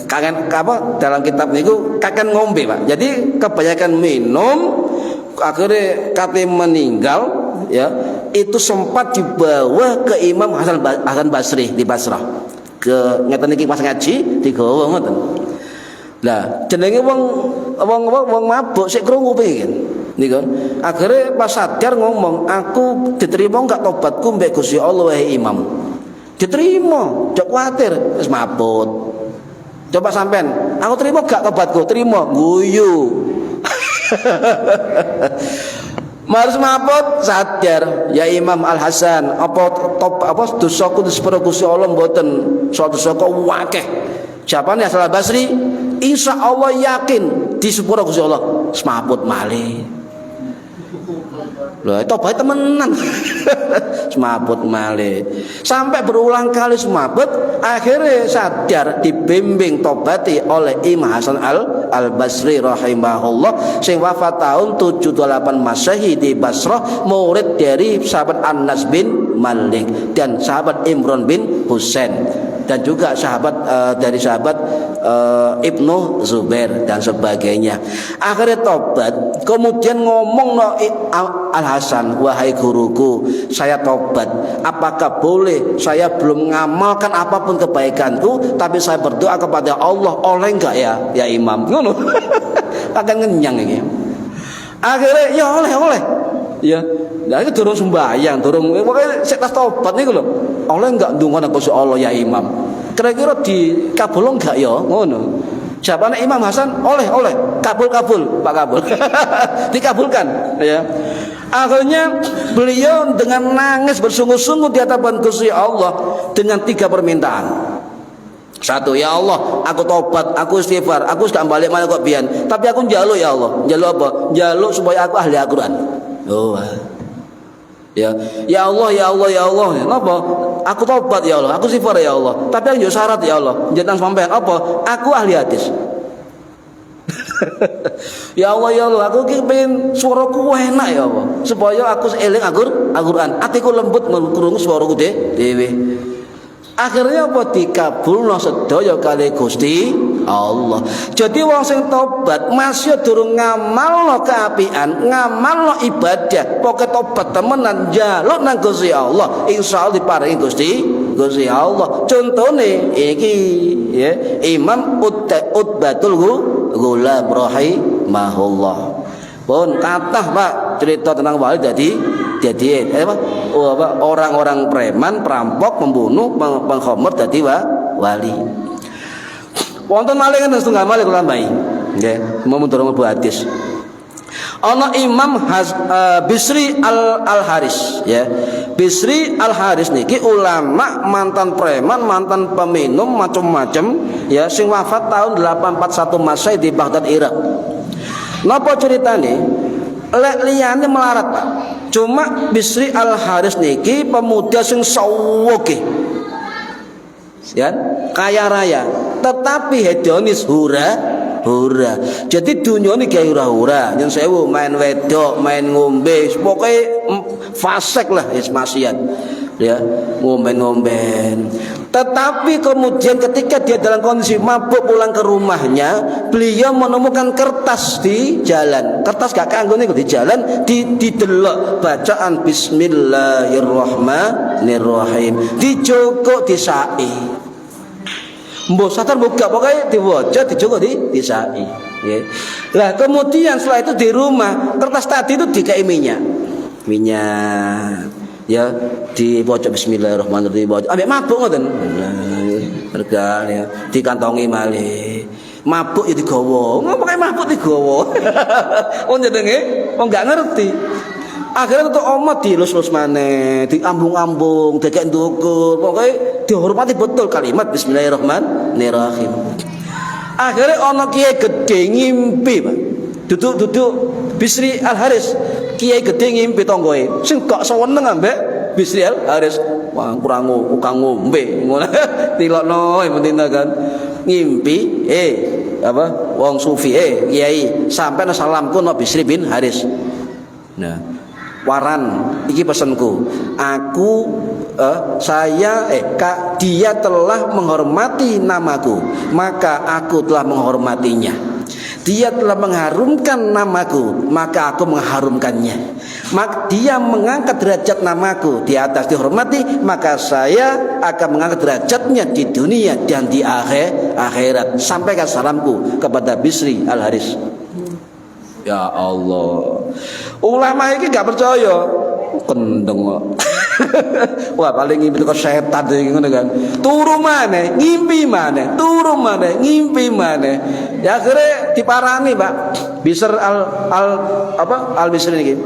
kangen apa dalam kitab niku kangen ngombe, Pak. Jadi kebanyakan minum akhirnya kate meninggal ya, itu sempat dibawa ke Imam Hasan Basri di Basrah. Ke ngeten iki pas ngaji digawa ngoten. Lah jenenge wong mabuk sik krungu pengen niku. Akhirnya pas sadar ngomong, aku diterima enggak tobatku mbek Gusti Allah wahai Imam. Diterima, jangan khawatir, wis mabut. Coba sampean, aku terima gak tobatku? Terima, guyu. Harus mabut sadar, ya Imam Al Hasan, apa dosaku disepuro Gusti Allah mboten, suatu dosaku akeh. Siapa nih asal Basri? Insya Allah yakin disepuro Gusti Allah. Semaput malih. Loh, tobat temenan. Semaput malih. Sampai berulang kali semaput, akhirnya sadar dibimbing tobati oleh Imam Hasan Al Basri rahimahullah sing wafat tahun 78 Masehi di Basrah, murid dari sahabat Anas bin Malik dan sahabat Imran bin Husain dan juga dari sahabat Ibnu Zubair dan sebagainya. Akhirnya tobat, kemudian ngomong Al Hasan, wahai guruku, saya tobat. Apakah boleh saya belum mengamalkan apapun kebaikanku, tapi saya berdoa kepada Allah, oleh enggak ya Imam? Ngono. Akan ngenyang ini. Akhirnya ya oleh. Ya, nah itu durung sembahyang, durung pokoknya setas tobat niku lho. Oleh enggak ndonga Gusti Allah ya Imam? Kira-kira dikabul enggak ya? Ngono. Jawabane Imam Hasan, oleh, kabul, Pak kabul. Dikabulkan, ya. Akhirnya beliau dengan nangis bersungguh-sungguh di hadapan Gusti Allah dengan 3 permintaan. 1, ya Allah, aku tobat, aku istighfar, aku gak balik mana kok biyen, tapi aku njaluk ya Allah. Njaluk apa? Njaluk supaya aku ahli Al-Qur'an. Oh. Ya Allah. Napa? Aku tobat ya Allah, aku istighfar ya Allah. Tapi aku yo syarat ya Allah. Njenengan sampean apa? Aku ahli hadis. Ya Allah, aku ki pengen suaraku enak ya Allah, supaya aku eling Al-Qur'an. Atiku lembut krungu suaraku dhewe. Akhirnya apa dikabulno sedaya kali Gusti Allah. Jadi wong sing tobat masih durung ngamalno kaapian, ngamalno ibadah, pokoke tobat temenan njaluk nang Gusti Allah, insyaallah diparingi Gusti Allah. Contone iki ya Imam Utbatul Ghulam rahimahullah. Pun kathah Pak cerita tentang wali jadi orang-orang preman, perampok, pembunuh, pengkhamr dadi wali. Wonten malih kan setunggal malih kula tambahi. Nggih, mau durung mlebu hadis. Ana Imam Bisri Al Haris ya. Bisri Al Haris niki ulama mantan preman, mantan peminum macam-macam ya sing wafat tahun 841 Masehi di Baghdad, Irak. Napa ceritane? Lek liyane melarat, Pak. Cuma Bisri Al Haris niki pemuda sing sawoge. Ya, kaya raya, tetapi hedonis hura. Jadi dunia ini kayak hura-hura. Yang sewu main wedok, main ngombe, pokoknya fasik lah, maksiat. Ya, ngomben. Tetapi kemudian ketika dia dalam kondisi mabuk pulang ke rumahnya, beliau menemukan kertas di jalan. Kertas gak kanggo niku di jalan, didelok bacaan Bismillahirrahmanirrahim. Dijogok disai. Mbok sadar buka pokoknya diwaca dijogok disai. Ya. Lah kemudian setelah itu di rumah kertas tadi itu dikai minyak. Ya dibaca Bismillahirrahmanirrahim, ambek mabuk ngoten. Berkah ya dikantongi malih. Mabuk ya digawa. Ngomongke mabuk digawa. Wong jenenge wong gak ngerti. Akhirnya tuh omat dilus-lus maneh, diambung-ambung, dikek ndukur. Pokoke dihormati betul kalimat Bismillahirrahmanirrahim. Akhirnya ana kiai gedhe ngimpi, Pak. Duduk Bisri Al Haris, kiai gedhe ngimpi tanggoe. Sing gak seneng ambek Bisri Al Haris, wah kurang ngombe. Ngono tilokno penting kan. Ngimpi wong sufi kiai sampai salamku no Bisri bin Haris. Nah, waran iki pesanku. Dia telah menghormati namaku, maka aku telah menghormatinya. Dia telah mengharumkan namaku, maka aku mengharumkannya. Maka dia mengangkat derajat namaku di atas dihormati, maka saya akan mengangkat derajatnya di dunia dan di akhirat. Sampaikan salamku kepada Bisri Al-Haris. Ya Allah, ulama ini gak percaya, kendeng. Wah paling ngimpi ke setan ngono kan. Turu maneh, ngimpi maneh, turu maneh, ngimpi maneh. Ya akhirnya diparani, Pak. Bisr Al Bisri niki.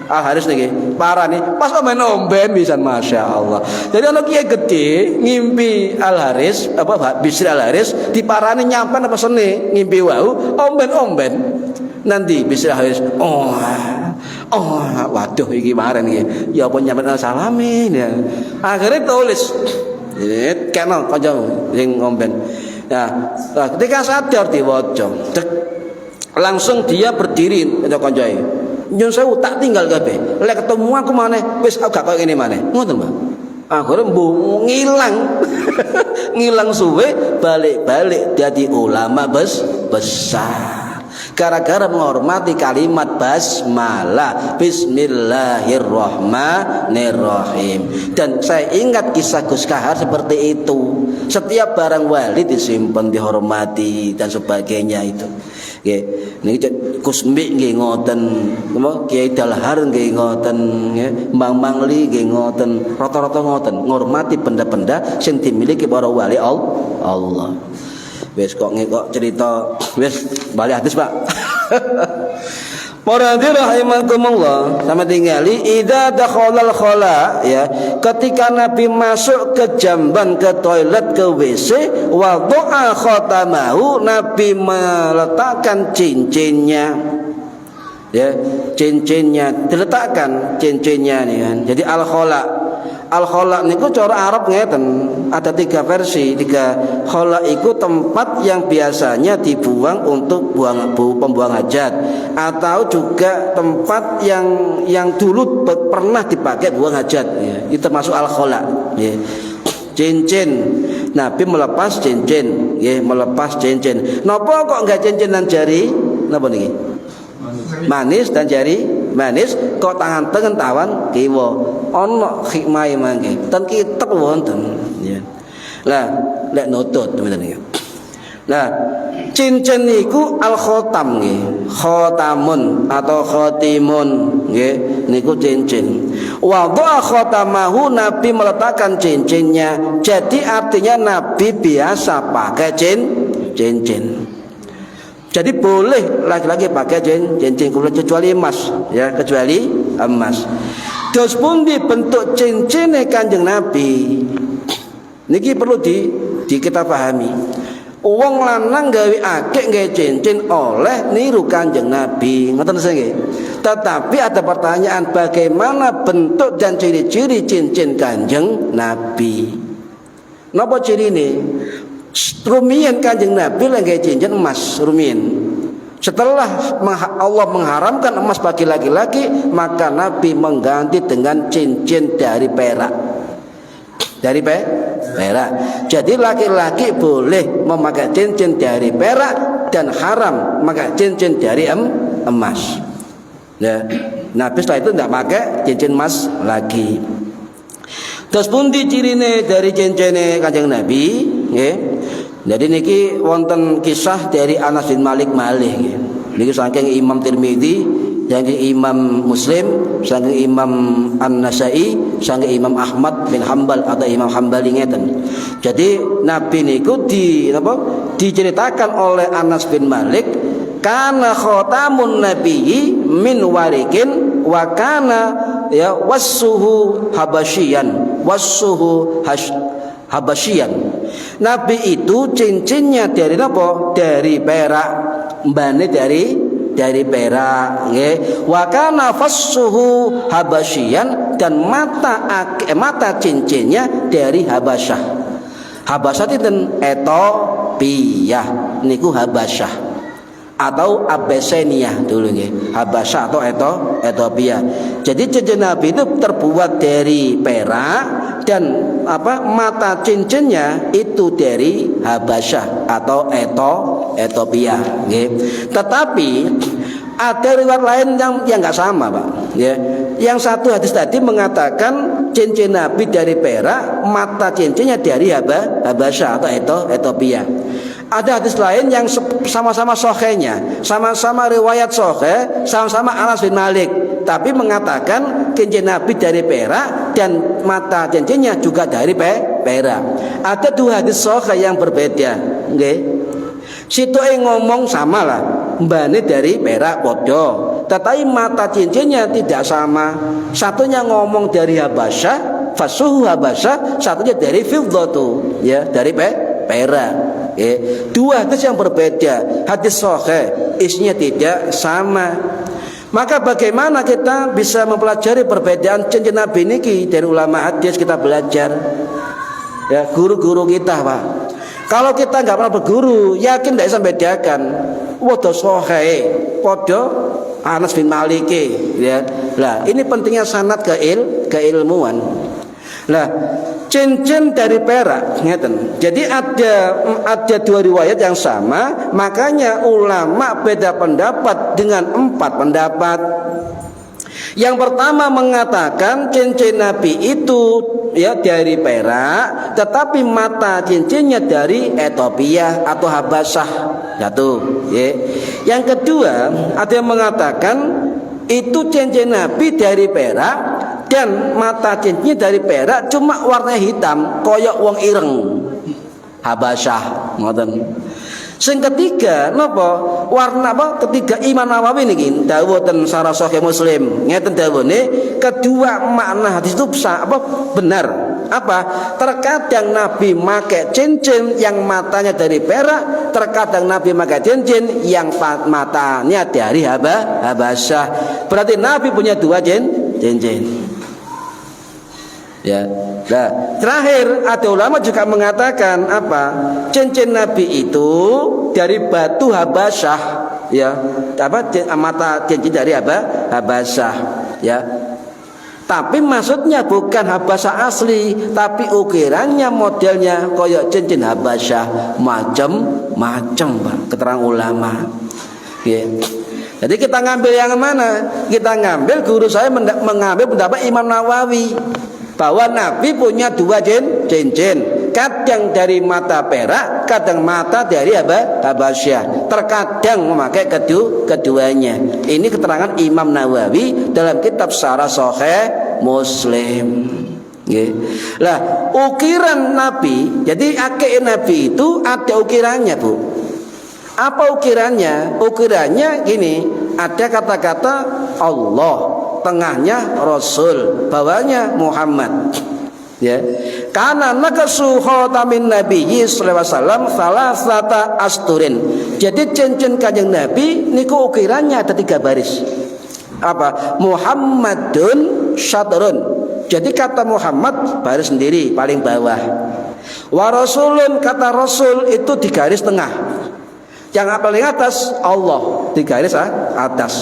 Al Haris niki parani pas omben pisan masyaallah. Jadi ana kiai gede ngimpi Al Haris Bisri Al Haris diparani nyampen apa sene ngimpi wau omben. Nanti Bisri Al Haris waduh iki maren iki ya apa nyampen salamin ya. Akhirnya tulis kena kanca sing omben. Nah, ketika sadar diwaca, langsung dia berdiri kanca-kancae. Nyun sewu tak tinggal kabeh. Lek ketemu aku maneh wis gak koyo ngene maneh. Ngoten, Pak. Akhirnya ngilang. Ngilang suwe balik-balik jadi ulama besar. Gara-gara menghormati kalimat basmalah, bismillahirrahmanirrahim. Dan saya ingat kisah Gus Kahar seperti itu. Setiap barang wali disimpan, dihormati dan sebagainya itu. Nggih, niki Gus Mbik nggih ngoten, Kiai Dalhar nggih ngoten, nggih, Mbang Mangli nggih ngoten, rata-rata ngoten, ngormati benda-benda sing dimiliki para wali Allah. Wis kok cerita wis bali hadis, Pak. Para hadirin rahimakumullah, sama tinggali idza dakhalal khala ya, ketika Nabi masuk ke jamban, ke toilet, ke WC, wa dha'a khatamahu, Nabi meletakkan cincinnya. Ya, cincinnya diletakkan cincinnya nih kan. Jadi al-khala niku cara Arab ngeten, ada 3 versi. 3 khala iku tempat yang biasanya dibuang untuk pembuang hajat, atau juga tempat yang dulu pernah dipakai buang hajat ya. Itu termasuk al-khala ya. Cincin, Nabi melepas cincin ya, melepas cincin. Napa kok enggak cincinan jari? Napa niki? Manis dan jari manis, kok tangan tengen tawan kiwa ana hikmahe mangke ten kitab wonten ya. Lah lek nutut teman-teman iki. Nah, cincin niku al khotam nggih, khotamun atau khotimun nggih, niku cincin. Wa dha'a khotamahu, Nabi meletakkan cincinnya. Jadi artinya Nabi biasa pakai cincin. Jadi boleh laki-laki pakai cincin kulit kecuali emas ya, kecuali emas. Terus pun dibentuk cincin Kanjeng Nabi. Niki perlu kita pahami. Wong lanang gawe akik gawe cincin oleh niru Kanjeng Nabi. Ngoten nggih. Tetapi ada pertanyaan, bagaimana bentuk dan ciri-ciri cincin Kanjeng Nabi? Napa cirine? Rumiyin Kanjeng Nabi lagi cincin emas rumiyin. Setelah Allah mengharamkan emas bagi laki-laki, maka Nabi mengganti dengan cincin dari perak. Dari perak. Jadi laki-laki boleh memakai cincin dari perak dan haram memakai cincin dari emas. Ya. Nabi setelah itu tidak pakai cincin emas lagi. Terus pun cirine dari cincin Kanjeng Nabi, nggih. Jadi niki wonten kisah dari Anas bin Malik malih nggih. Niki saking Imam Tirmidzi, saking Imam Muslim, saking Imam An-Nasa'i, saking Imam Ahmad bin Hambal atau Imam Hambali ngeten. Jadi Nabi niku diceritakan oleh Anas bin Malik, kana khatamun nabiyyi min warikin wa kana ya wassuhu habasyian, habasyian. Nabi itu cincinnya dari apa? Dari perak, mbane dari perak nggih. Wa kana fassuhu habasyian, dan mata cincinnya dari Habasyah. Habasyah itu Ethiopia niku Habasyah atau Abyssinia dulu nggih. Habasyah atau Ethiopia. Jadi cincin Nabi itu terbuat dari perak, dan mata cincinnya itu dari Habasyah atau Ethiopia, nggih. Tetapi ada riwayat lain yang nggak sama, Pak. Ya. Yang satu hadis tadi mengatakan cincin Nabi dari perak, mata cincinnya dari Habasyah atau Ethiopia. Ada hadis lain yang sama-sama sahihnya, sama-sama riwayat sahih, sama-sama Anas bin Malik, tapi mengatakan cincin Nabi dari perak dan mata cincinnya juga dari perak. Ada dua hadis sahih yang berbeda, nggih. Situ ngomong sama lah, mbane dari perak podo, tetapi mata cincinnya tidak sama. Satunya ngomong dari Habasyah, fasuhu Habasyah, satunya dari fiddatu, ya, dari perak. Dua hadis yang berbeda, hadis sahih, isinya tidak sama. Maka bagaimana kita bisa mempelajari perbedaan cincin Nabi niki? Dari ulama hadis kita belajar, ya, guru-guru kita, Pak. Kalau kita nggak pernah berguru, yakin tidak bisa membedakan. Waduh sahih, podo Anas bin Malik, ya. Lah, ini pentingnya sanad keilmuan. Lah, cincin dari perak, ngeten. Jadi ada dua riwayat yang sama, makanya ulama beda pendapat dengan 4 pendapat. Yang pertama mengatakan cincin Nabi itu ya dari perak, tetapi mata cincinnya dari Ethiopia atau Habasyah. Satu, ya. Yang kedua, ada yang mengatakan itu cincin Nabi dari perak dan mata cincinnya dari perak, cuma warnanya hitam, koyok wong ireng. Habasyah, ngoten. Sing ketiga napa? Warna apa? Ketiga Imam Nawawi niki dawuh ten Syarah Sahih Muslim. Ngeten dawuhne, kedua makna hadis itu benar. Apa? Terkadang Nabi pakai cincin yang matanya dari perak, terkadang Nabi pakai cincin yang matanya dari Habasyah. Berarti Nabi punya dua cincin. Ya. Nah, terakhir ada ulama juga mengatakan apa? Cincin Nabi itu dari batu Habasyah, ya. Mata cincin dari Habasyah, ya. Tapi maksudnya bukan Habasyah asli, tapi ukirannya modelnya koyok cincin Habasyah, macam-macam, Pak. Keterangan ulama. Ya. Jadi kita ngambil yang mana? Kita ngambil, guru saya mengambil pendapat Imam Nawawi bahwa Nabi punya dua cincin, kadang dari mata perak, kadang mata dari Habasyah, terkadang memakai keduanya. Ini keterangan Imam Nawawi dalam kitab Syarah Sahih Muslim. Lah, ukiran Nabi, jadi akik Nabi itu ada ukirannya, Bu. Apa ukirannya? Ukirannya gini, ada kata-kata Allah, tengahnya Rasul, bawahnya Muhammad. Ya. Karena nakasu khatamin Nabi sallallahu alaihi wasallam salasata asturin. Jadi cincin Kanjeng Nabi niku ukirannya ada 3 baris. Apa? Muhammadun syatrun. Jadi kata Muhammad baris sendiri paling bawah. Wa rasulun, kata Rasul itu di garis tengah. Yang paling atas Allah di garis atas.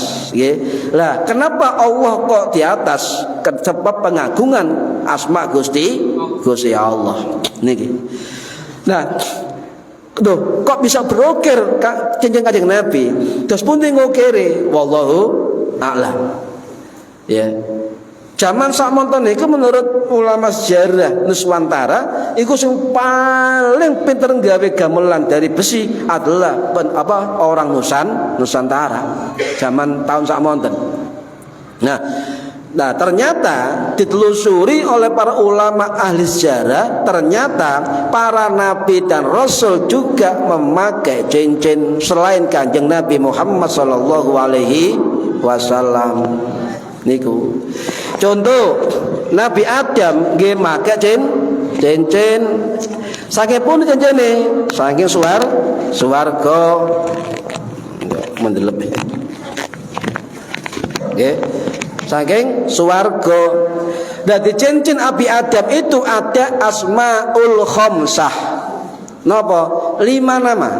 Lah, kenapa Allah kok di atas? Sebab pengagungan asma Gusti Allah. Niki. Nah, tuh kok bisa berukir cincin Kanjeng Nabi? Terus pun ngukire, wallahu a'lam. Ya. Zaman sakmonten niku menurut ulama sejarah Nuswantara, iku sing paling pinter nggawe gamelan dari besi adalah orang Nusantara zaman tahun sakmonten. Nah, ternyata ditelusuri oleh para ulama ahli sejarah, ternyata para nabi dan rasul juga memakai cincin selain Kanjeng Nabi Muhammad sallallahu alaihi wasallam. Niku. Contoh Nabi Adam nggih make cincin. Saking pun cincine, saking swarga. Mendelep. Nggih. Saking swarga. Dadi cincin Nabi Adam itu ada asmaul khamsah. Napa? 5 nama.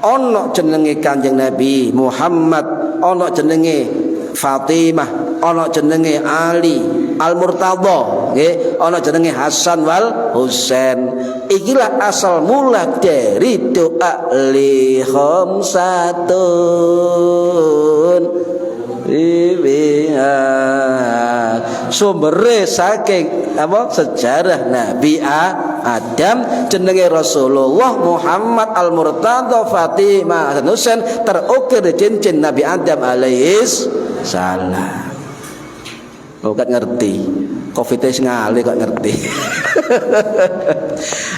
Ono jenenge Kanjeng Nabi Muhammad, ono jenenge Fatimah, ono jenenge Ali, Al-Murtadha nggih, ana jenenge Hasan wal Husain. Ikilah asal mula dari doa li khamsatun sumbere saking apa sejarah Nabi Adam, jenenge Rasulullah Muhammad Al-Murtadha Fatimah Hasan Husain, terukir di cincin Nabi Adam alaihis salam. Kok ngerti Covid ngali kok ngerti.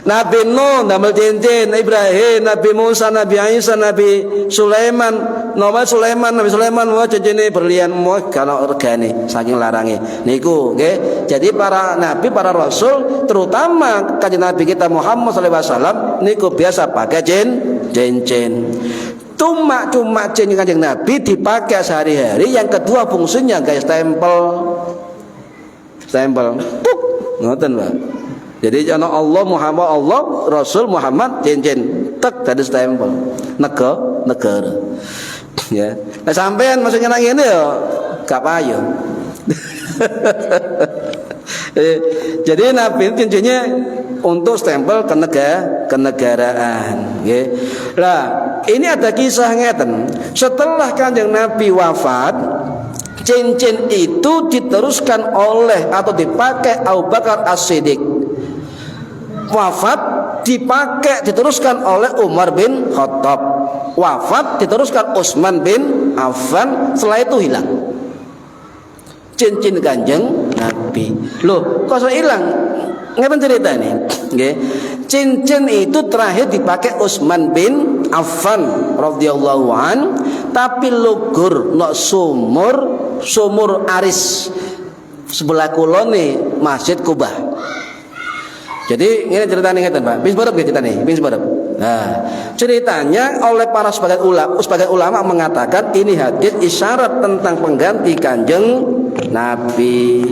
Nabi Nuh damel cincin Ibrahim, Nabi Musa, Nabi Isa, Nabi Sulaiman, Nabi Sulaiman mau cincine berlian mau kalau regane saking larange niku nggih. Jadi para nabi, para rasul, terutama kanjeng Nabi kita Muhammad sallallahu alaihi wasallam niku biasa pakai cincin. Cuma cincin kanjeng Nabi dipakai sehari-hari. Yang kedua fungsinya guys stempel puk ngoten Pak. Jadi ana Allah Muhammad, Allah Rasul Muhammad, cincin tek tadi stempel negara ya. Nah sampean maksudnya nang ngene ya gak payu. Jadi Nabi cincinnya untuk stempel kenegaraan nggih. Lah ini ada kisah ngeten. Setelah kanjeng Nabi wafat, cincin itu diteruskan oleh atau dipakai Abu Bakar As-Siddiq. Wafat dipakai diteruskan oleh Umar bin Khattab. Wafat diteruskan Utsman bin Affan. Setelah itu hilang cincin kanjeng Nabi. Loh, kok so hilang? Ngapain cerita nih? Okay. Cincin itu terakhir dipakai Utsman bin Affan radhiyallahu an, tapi lugur nok sumur Aris sebelah kulone Masjid Kubah. Jadi ini ceritanya ngeten Pak. Ping sebarep nggih ceritane, ping sebarep. Nah, ceritanya oleh para sebagian ulama mengatakan ini hadis isyarat tentang pengganti kanjeng Nabi.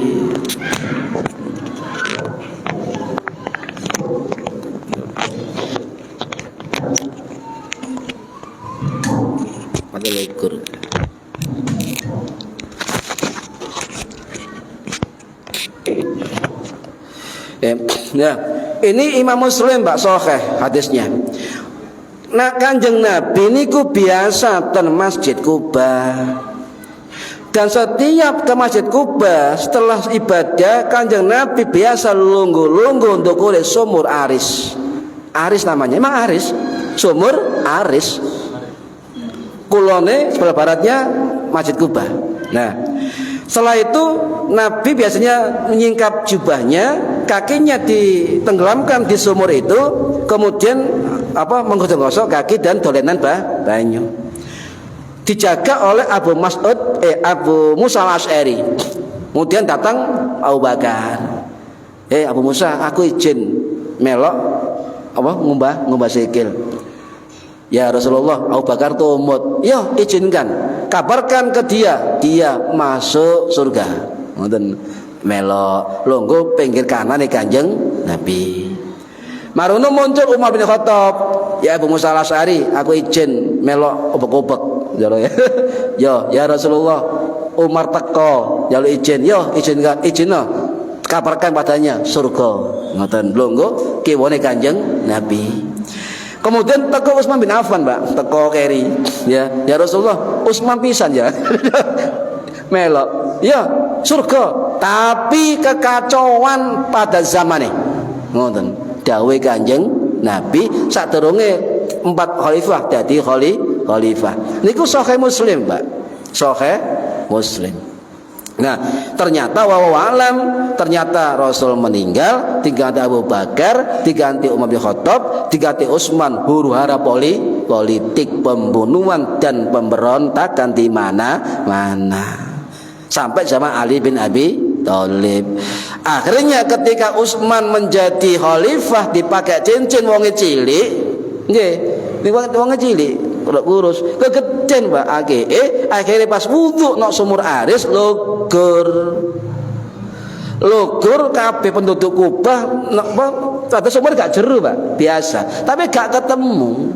Ada lekur. Ya, ini Imam Muslim Pak Sahih hadisnya. Nah kanjeng Nabi niku biasa ten Masjid Kubah. Dan setiap ke Masjid Kubah setelah ibadah kanjeng Nabi biasa lungguh-lungguh untuk kulit sumur Aris. Aris namanya, emang Aris. Sumur Aris. Kulone sebelah baratnya Masjid Kubah. Nah, setelah itu Nabi biasanya menyingkap jubahnya, kakinya ditenggelamkan di sumur itu, kemudian menggosok-gosok kaki dan dolenan banyu. Dijaga oleh Abu Musa Al-Asy'ari. Kemudian datang Abu Bakar. Abu Musa, aku izin melok ngumbah sikil. Ya Rasulullah, Abu Bakar tuh umut. Ya izinkan, kabarkan ke dia masuk surga. Ngoten melok lungguh pinggir kanan nih kanjeng Nabi. Marono muncul Umar bin Khattab. Ya Abu Musa Al-Asy'ari, aku izin melok obek-obek. Ya Rasulullah, Umar teko, jaluk izin. Yo izinkan, kabarkan padanya surga. Ngoten lungguh kiwane kanjeng Nabi. Kemudian teko Utsman bin Affan, Pak, teko keri. Ya Rasulullah, Utsman pisan ya. Melok. Ya, surga. Tapi kekacauan pada zamane. Ngoten. Dawuh kanjeng Nabi sadurunge 4 khalifah dadi khalifah. Niku Sahih Muslim, Pak. Sahih Muslim. Nah, ternyata ternyata Rasul meninggal, diganti Abu Bakar, diganti Umar bin Khattab, diganti Utsman, huru-hara politik, pembunuhan dan pemberontakan di mana-mana. Sampai zaman Ali bin Abi Thalib. Akhirnya ketika Utsman menjadi khalifah dipakai cincin wonge cilik, nggih, wonge cilik kurus, kegeden Pak akhirnya pas wudu nok sumur Aris lugur kabeh penduduk Kubah ada sumur gak jeru Pak, biasa, tapi gak ketemu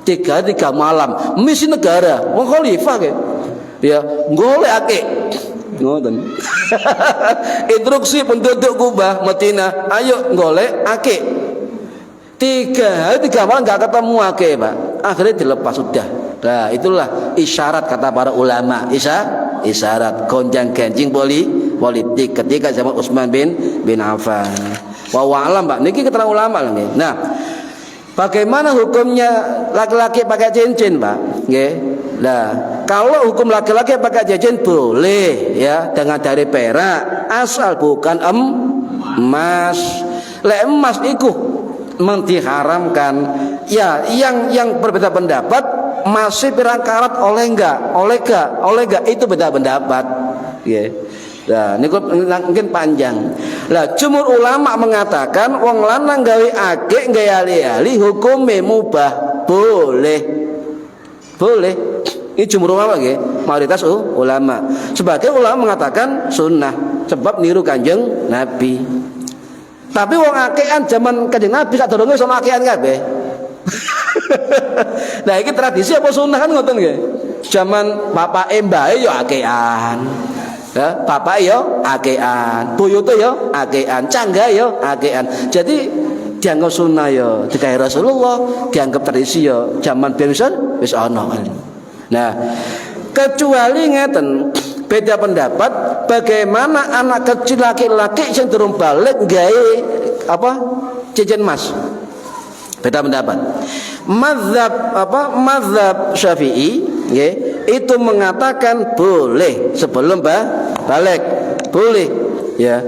3 malam misi negara wong khalifah ya golek ngoten. Instruksi penduduk Kubah Madinah, ayo golek akik. 3 hari 3 malam nggak ketemu akik, Pak. Akhirnya dilepas sudah. Nah, itulah isyarat kata para ulama. Isyarat gonjang ganjing politik ketika zaman Utsman bin Affan. Wa alam, Pak. Niki keterangan ulama lho nggih. Nah, bagaimana hukumnya laki-laki pakai cincin, Pak? Nggih. Nah, kalau hukum laki-laki pakai cincin boleh ya dengan dari perak asal bukan emas. Lek emas iku diharamkan. Ya, yang berbeda pendapat masih pirang karat oleh enggak itu beda pendapat. Nggih. Nah, ini mungkin panjang. Lah, jumhur ulama mengatakan wong lanang gawe akik gawe ali-ali hukume mubah, boleh. Ini jumhur ulama nggih, mayoritas ulama. Sebagai ulama mengatakan sunnah sebab niru Kanjeng Nabi. Tapi wong akikan zaman Kanjeng Nabi sadurunge iso akikan kabeh. Nah, iki tradisi apa sunnah kan ngoten nggih. Zaman bapak mbahe ya akikan. Ya, bapak yo akean, buyute yo akean, cangga yo akean. Jadi dianggap sunnah yo, digawe Rasulullah, dianggap tradisi yo zaman biyen wis ana. Nah, kecuali ngeten, beda pendapat bagaimana anak kecil laki-laki yang durung balik gawe apa? Cincin emas. Beda pendapat. Mazhab Syafi'i nggih, itu mengatakan boleh sebelum balik. Boleh ya.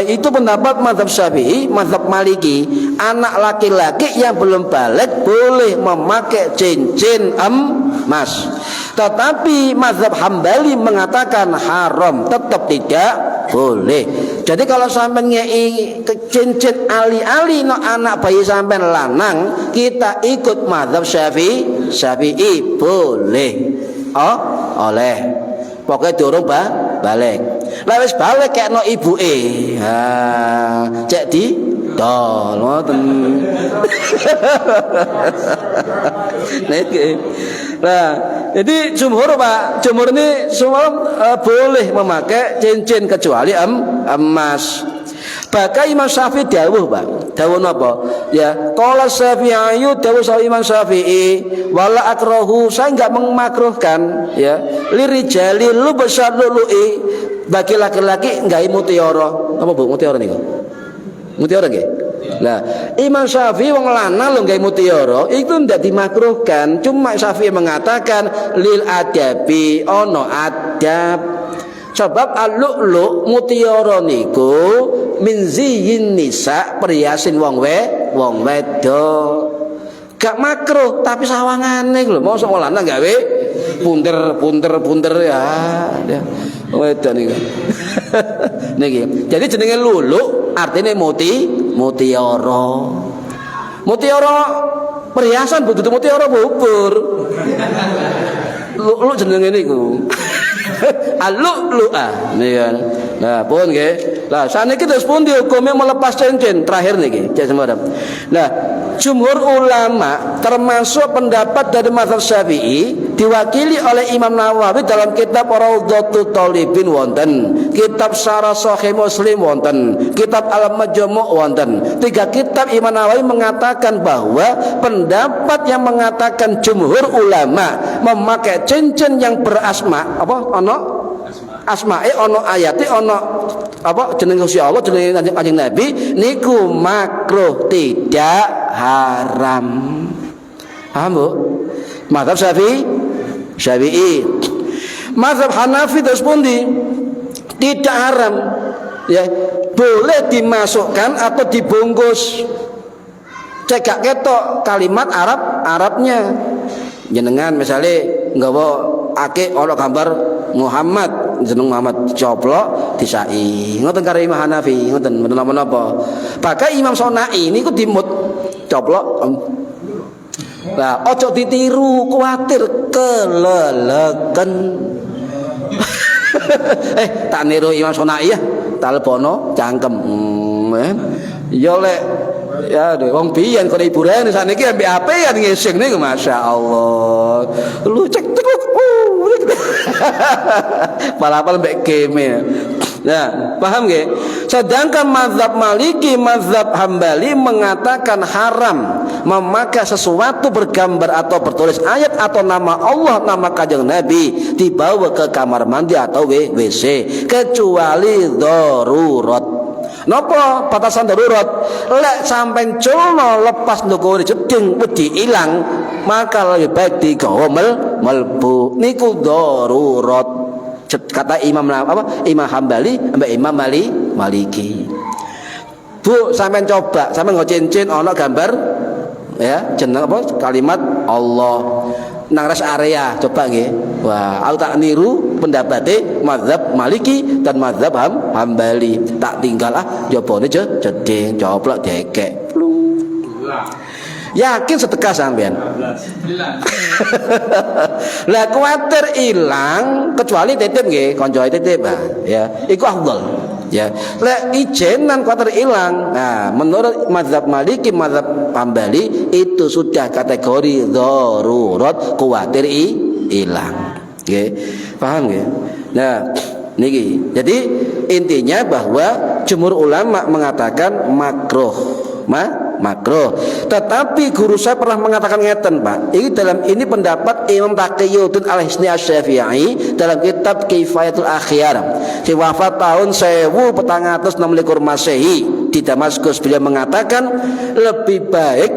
Itu pendapat mazhab Syafi'i. Mazhab Maliki, anak laki-laki yang belum balik boleh memakai cincin emas. Tetapi mazhab Hambali mengatakan haram, tetap tidak boleh. Jadi kalau sampai ngei cincin ali-ali no anak bayi sampai lanang, kita ikut mazhab Syafi'i boleh. Oh, oleh. Pokoknya durung balik. Lah wis balik kayak no ibuke. Ha, cek di dol ngoten. Nah, jadi jumhur Pak, jumhur ini semua boleh memakai cincin kecuali emas. Bahkan Imam Syafi'i dawuh, Pak. Dawuh napa? Ya, qala Syafi'i dawuh Imam Syafi'i, wala akrahu, saya enggak memakruhkan ya, lirijali lubasal lului, bagi laki-laki enggak mutiara. Apa Bu mutiara niku? Mutiara nggih? Nah, Imam Syafi'i wong lanang lho gawe mutiara, itu ndak dimakruhkan. Cuma Syafi'i mengatakan lil adabi, ono adab. Sebab al-lu'lu mutiara niku min ziyyin nisa, perhiasan wong wedok. Gak makruh tapi sawangane lho, mosok wong lanang gawe punter ya. Wedok niku. Niki. Jadi jenenge lulu artinya mutiara. Mutiara perhiasan butuh mutiara bubur. Lulu jenenge niku. Al-lu'lu'ah nika. Nah, pun nggih. Lah saniki terus pun dihukumnya melepas cincin terakhir niki. Nah, jumhur ulama termasuk pendapat dari mazhab Syafi'i diwakili oleh Imam Nawawi dalam kitab Raudhatut Thalibin wonten, kitab Syarah Sahih Muslim wonten, kitab Al-Majmu' wonten. 3 kitab Imam Nawawi mengatakan bahwa pendapat yang mengatakan jumhur ulama memakai cincin yang berasma apa asma'i ono ayati ono apa jeneng Gusti Allah jeneng Kanjeng Nabi niku makruh tidak haram. Paham Bu? Mazhab Syafi'i. Mazhab Hanafi terus pundi? Tidak haram. Ya, boleh dimasukkan atau dibungkus. Cekak ketok kalimat Arabnya. Jenengan misalnya nggawa akeh ana gambar Muhammad, jeneng Muhammad coplok disai. Ngoten karo Imam Hanafi, ngoten mboten napa-napa. Bahkan Imam Sonai niku dimut coplok. Nah, ojo ditiru, kuatir keleleken. Tak niru Imam Sonai ya, talbono cangkem. Ya lek ya wong biyen kok hiburan saniki ambek apean ngising niku masyaallah. Lu cek terus. Palapal mbek game. Nah, paham nggih? Sedangkan mazhab Maliki, mazhab Hambali mengatakan haram memakai sesuatu bergambar atau bertulis ayat atau nama Allah, nama Kanjeng Nabi dibawa ke kamar mandi atau WC kecuali darurat. Napa batasan darurat? Lek sampean culno lepas ndukure jeding wedi ilang, maka lebih baik digawa melbu. Niku darurat. Kata Imam Hambali sampai Imam Maliki. Bu, sampean coba, sampean nggo cincin ana gambar ya, jeneng apa kalimat Allah nang rest area, coba nggih. Wah, aku tak niru pendapate mazhab Maliki dan mazhab Hambali. Tak tinggal jabone jeding, coplok dekek. Yakin sedekah sampean. Lah kuwatir ilang kecuali titip nggih, kanca titip ya. Iku afdal. Ya. Lek ijenan kuwatir ilang. Nah, menurut mazhab Maliki, mazhab Hambali itu sudah kategori darurat, kuwatir ilang. Nggih. Paham nggih? Nah, niki. Jadi intinya bahwa jumhur ulama mengatakan makruh. Makruh. Tetapi guru saya pernah mengatakan ngeten, Pak. Ini pendapat Imam Taqiyuddin Al-Hisni Asy-Syafi'i dalam kitab Kifayatul Akhyar. Di wafat tahun 1426 Masehi di Damaskus. Beliau mengatakan lebih baik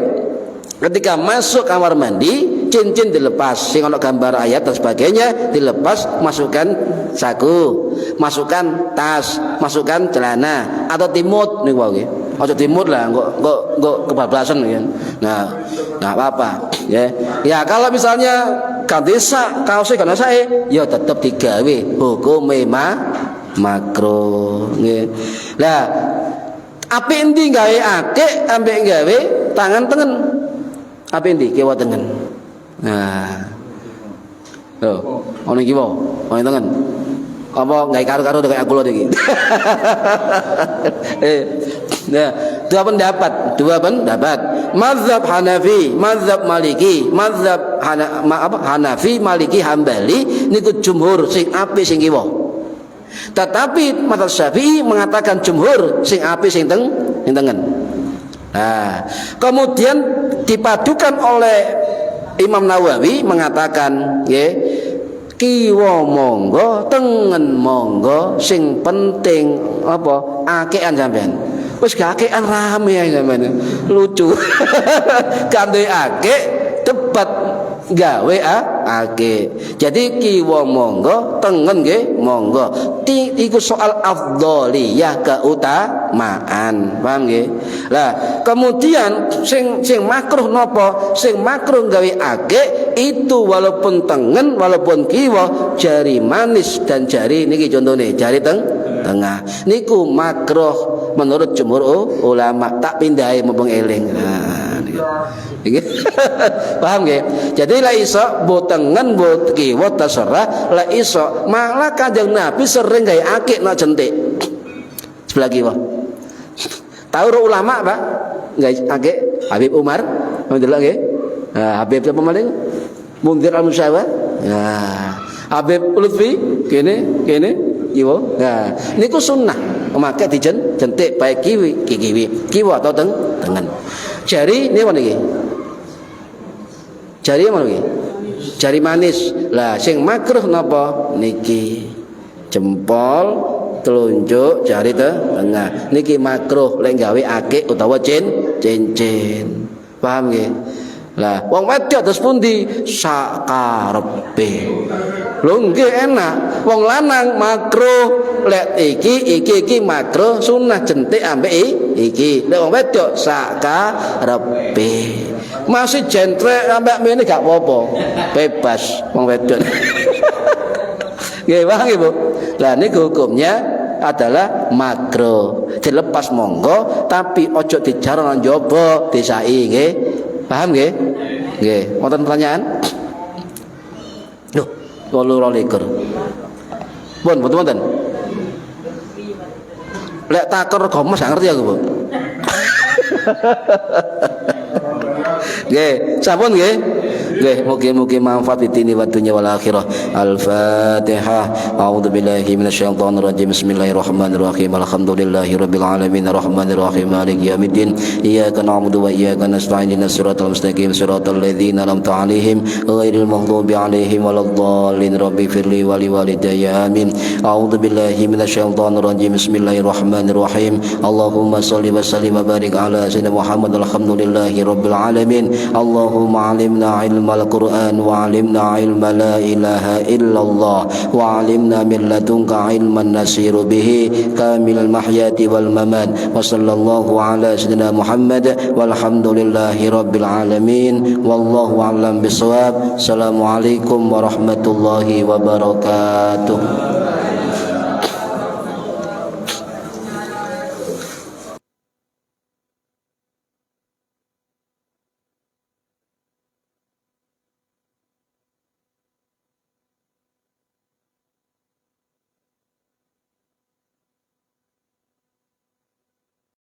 ketika masuk kamar mandi cincin dilepas, sing ana gambar ayat dan sebagainya dilepas, masukkan saku, masukkan tas, masukkan celana atau timut niku wae. Aja timut lah, kok kebablasan ya. Nah, enggak apa-apa ya. Ya kalau misalnya ganti sak kaose kan sae, ya tetep digawe hukume makruh nggih. Lah api endi gawe akeh ambek gawe tangan tengen. Api endi kiwa tengen. Nah. Loh, ono iki wae, ono tengen. Apa gawe karo-karo kaya aku lho iki. Nah, dua pendapat. Mazhab Hanafi, mazhab Maliki, mazhab Hanafi, Maliki, Hambali niku jumhur sing apik sing kiwa. Tetapi mazhab Syafi'i mengatakan jumhur sing apik sing tengen. Nah, kemudian dipadukan oleh Imam Nawawi mengatakan nggih, kiwa monggo, tengen monggo, sing penting apa akekan sampean. Wis gak akekan rame ya sampean. Lucu. Kandhe akeh debat gawe akeh. Jadi kiwa monggo, tengen nggih monggo. Iku soal afdhaliyah, keutamaan. Paham nggih? Lah, kemudian sing makruh napa? Sing makruh gawe akeh itu walaupun tengen, walaupun kiwa, jari manis dan jari niki contone, jari tengah. Niku makruh menurut jumhur ulama. Tak pindahi mumpung eling. Nah, niki. Paham nggih? Jadi la iso mbok tengen mbok kiwa terserah, la iso malah Kanjeng Nabi sering gawe akik nak jentik. Sebelah kiwa. Tahu ulama, Pak? Gawe akik Habib Umar, ndelok nggih. Nah, Habib apa maling? Munzir Al-Musyawa. Nah, Habib Lutfi kene kiwa. Nah, niku sunnah. Maka dijentik baik kiwa atau tengen. Jari ini mana iki? Jari mana iki? Jari manis. Lah sing makruh napa niki? Jempol, telunjuk, jari tengah. Niki makruh lek gawe akik utawa cincin. Paham nggih? Lah wong wedok terus pundi? Sakarepe. Lho nggih enak. Wong lanang makruh lek iki makruh, sunah jentik ambek iki. Lek wong wedok sakarepe. Masih jentrek ambek mene gak apa-apa. Bebas wong wedok. Nggih, paham nggih, Bu? Lah niku hukumnya adalah makruh. Dilepas monggo, tapi ojo dijarno nang jaba, disai nggih. Paham nggih? Nggih. Wonten pertanyaan? Loh, 28. Pun, betul-betul. Lek takor gomes gak ngerti aku, Bu. Nggih, sampun nggih. Nggih, mugi-mugi manfaat di dini wa dunya wal akhirah. Al-Fatihah. A'udzubillahi minasyaitonir rajim. Bismillahirrahmanirrahim. Alhamdulillahirabbil alamin arrahmanir rahim maliki yaumiddin. Iyyaka na'budu wa iyyaka nasta'in. Ihdinas siratal mustaqim siratal ladzina an'amta 'alaihim ghairil maghdubi 'alaihim waladdallin. Rabbighfirli wa liwalidayya. Amin. A'udzubillahi minasyaitonir rajim. Bismillahirrahmanirrahim. Allahumma shalli wa sallim wa barik ala sayyidina Muhammad. Alhamdulillahi rabbil alamin. Allahumma 'allimna ilmal Qur'an wa 'allimna ilma la ilaha illallah wa 'allimna min ladunka ilman nasiru bihi kamilal mahyati wal mamat. Wa sallallahu ala sayyidina Muhammad walhamdulillahi rabbil alamin. Wallahu a'lam bishawab. Assalamualaikum warahmatullahi wabarakatuh.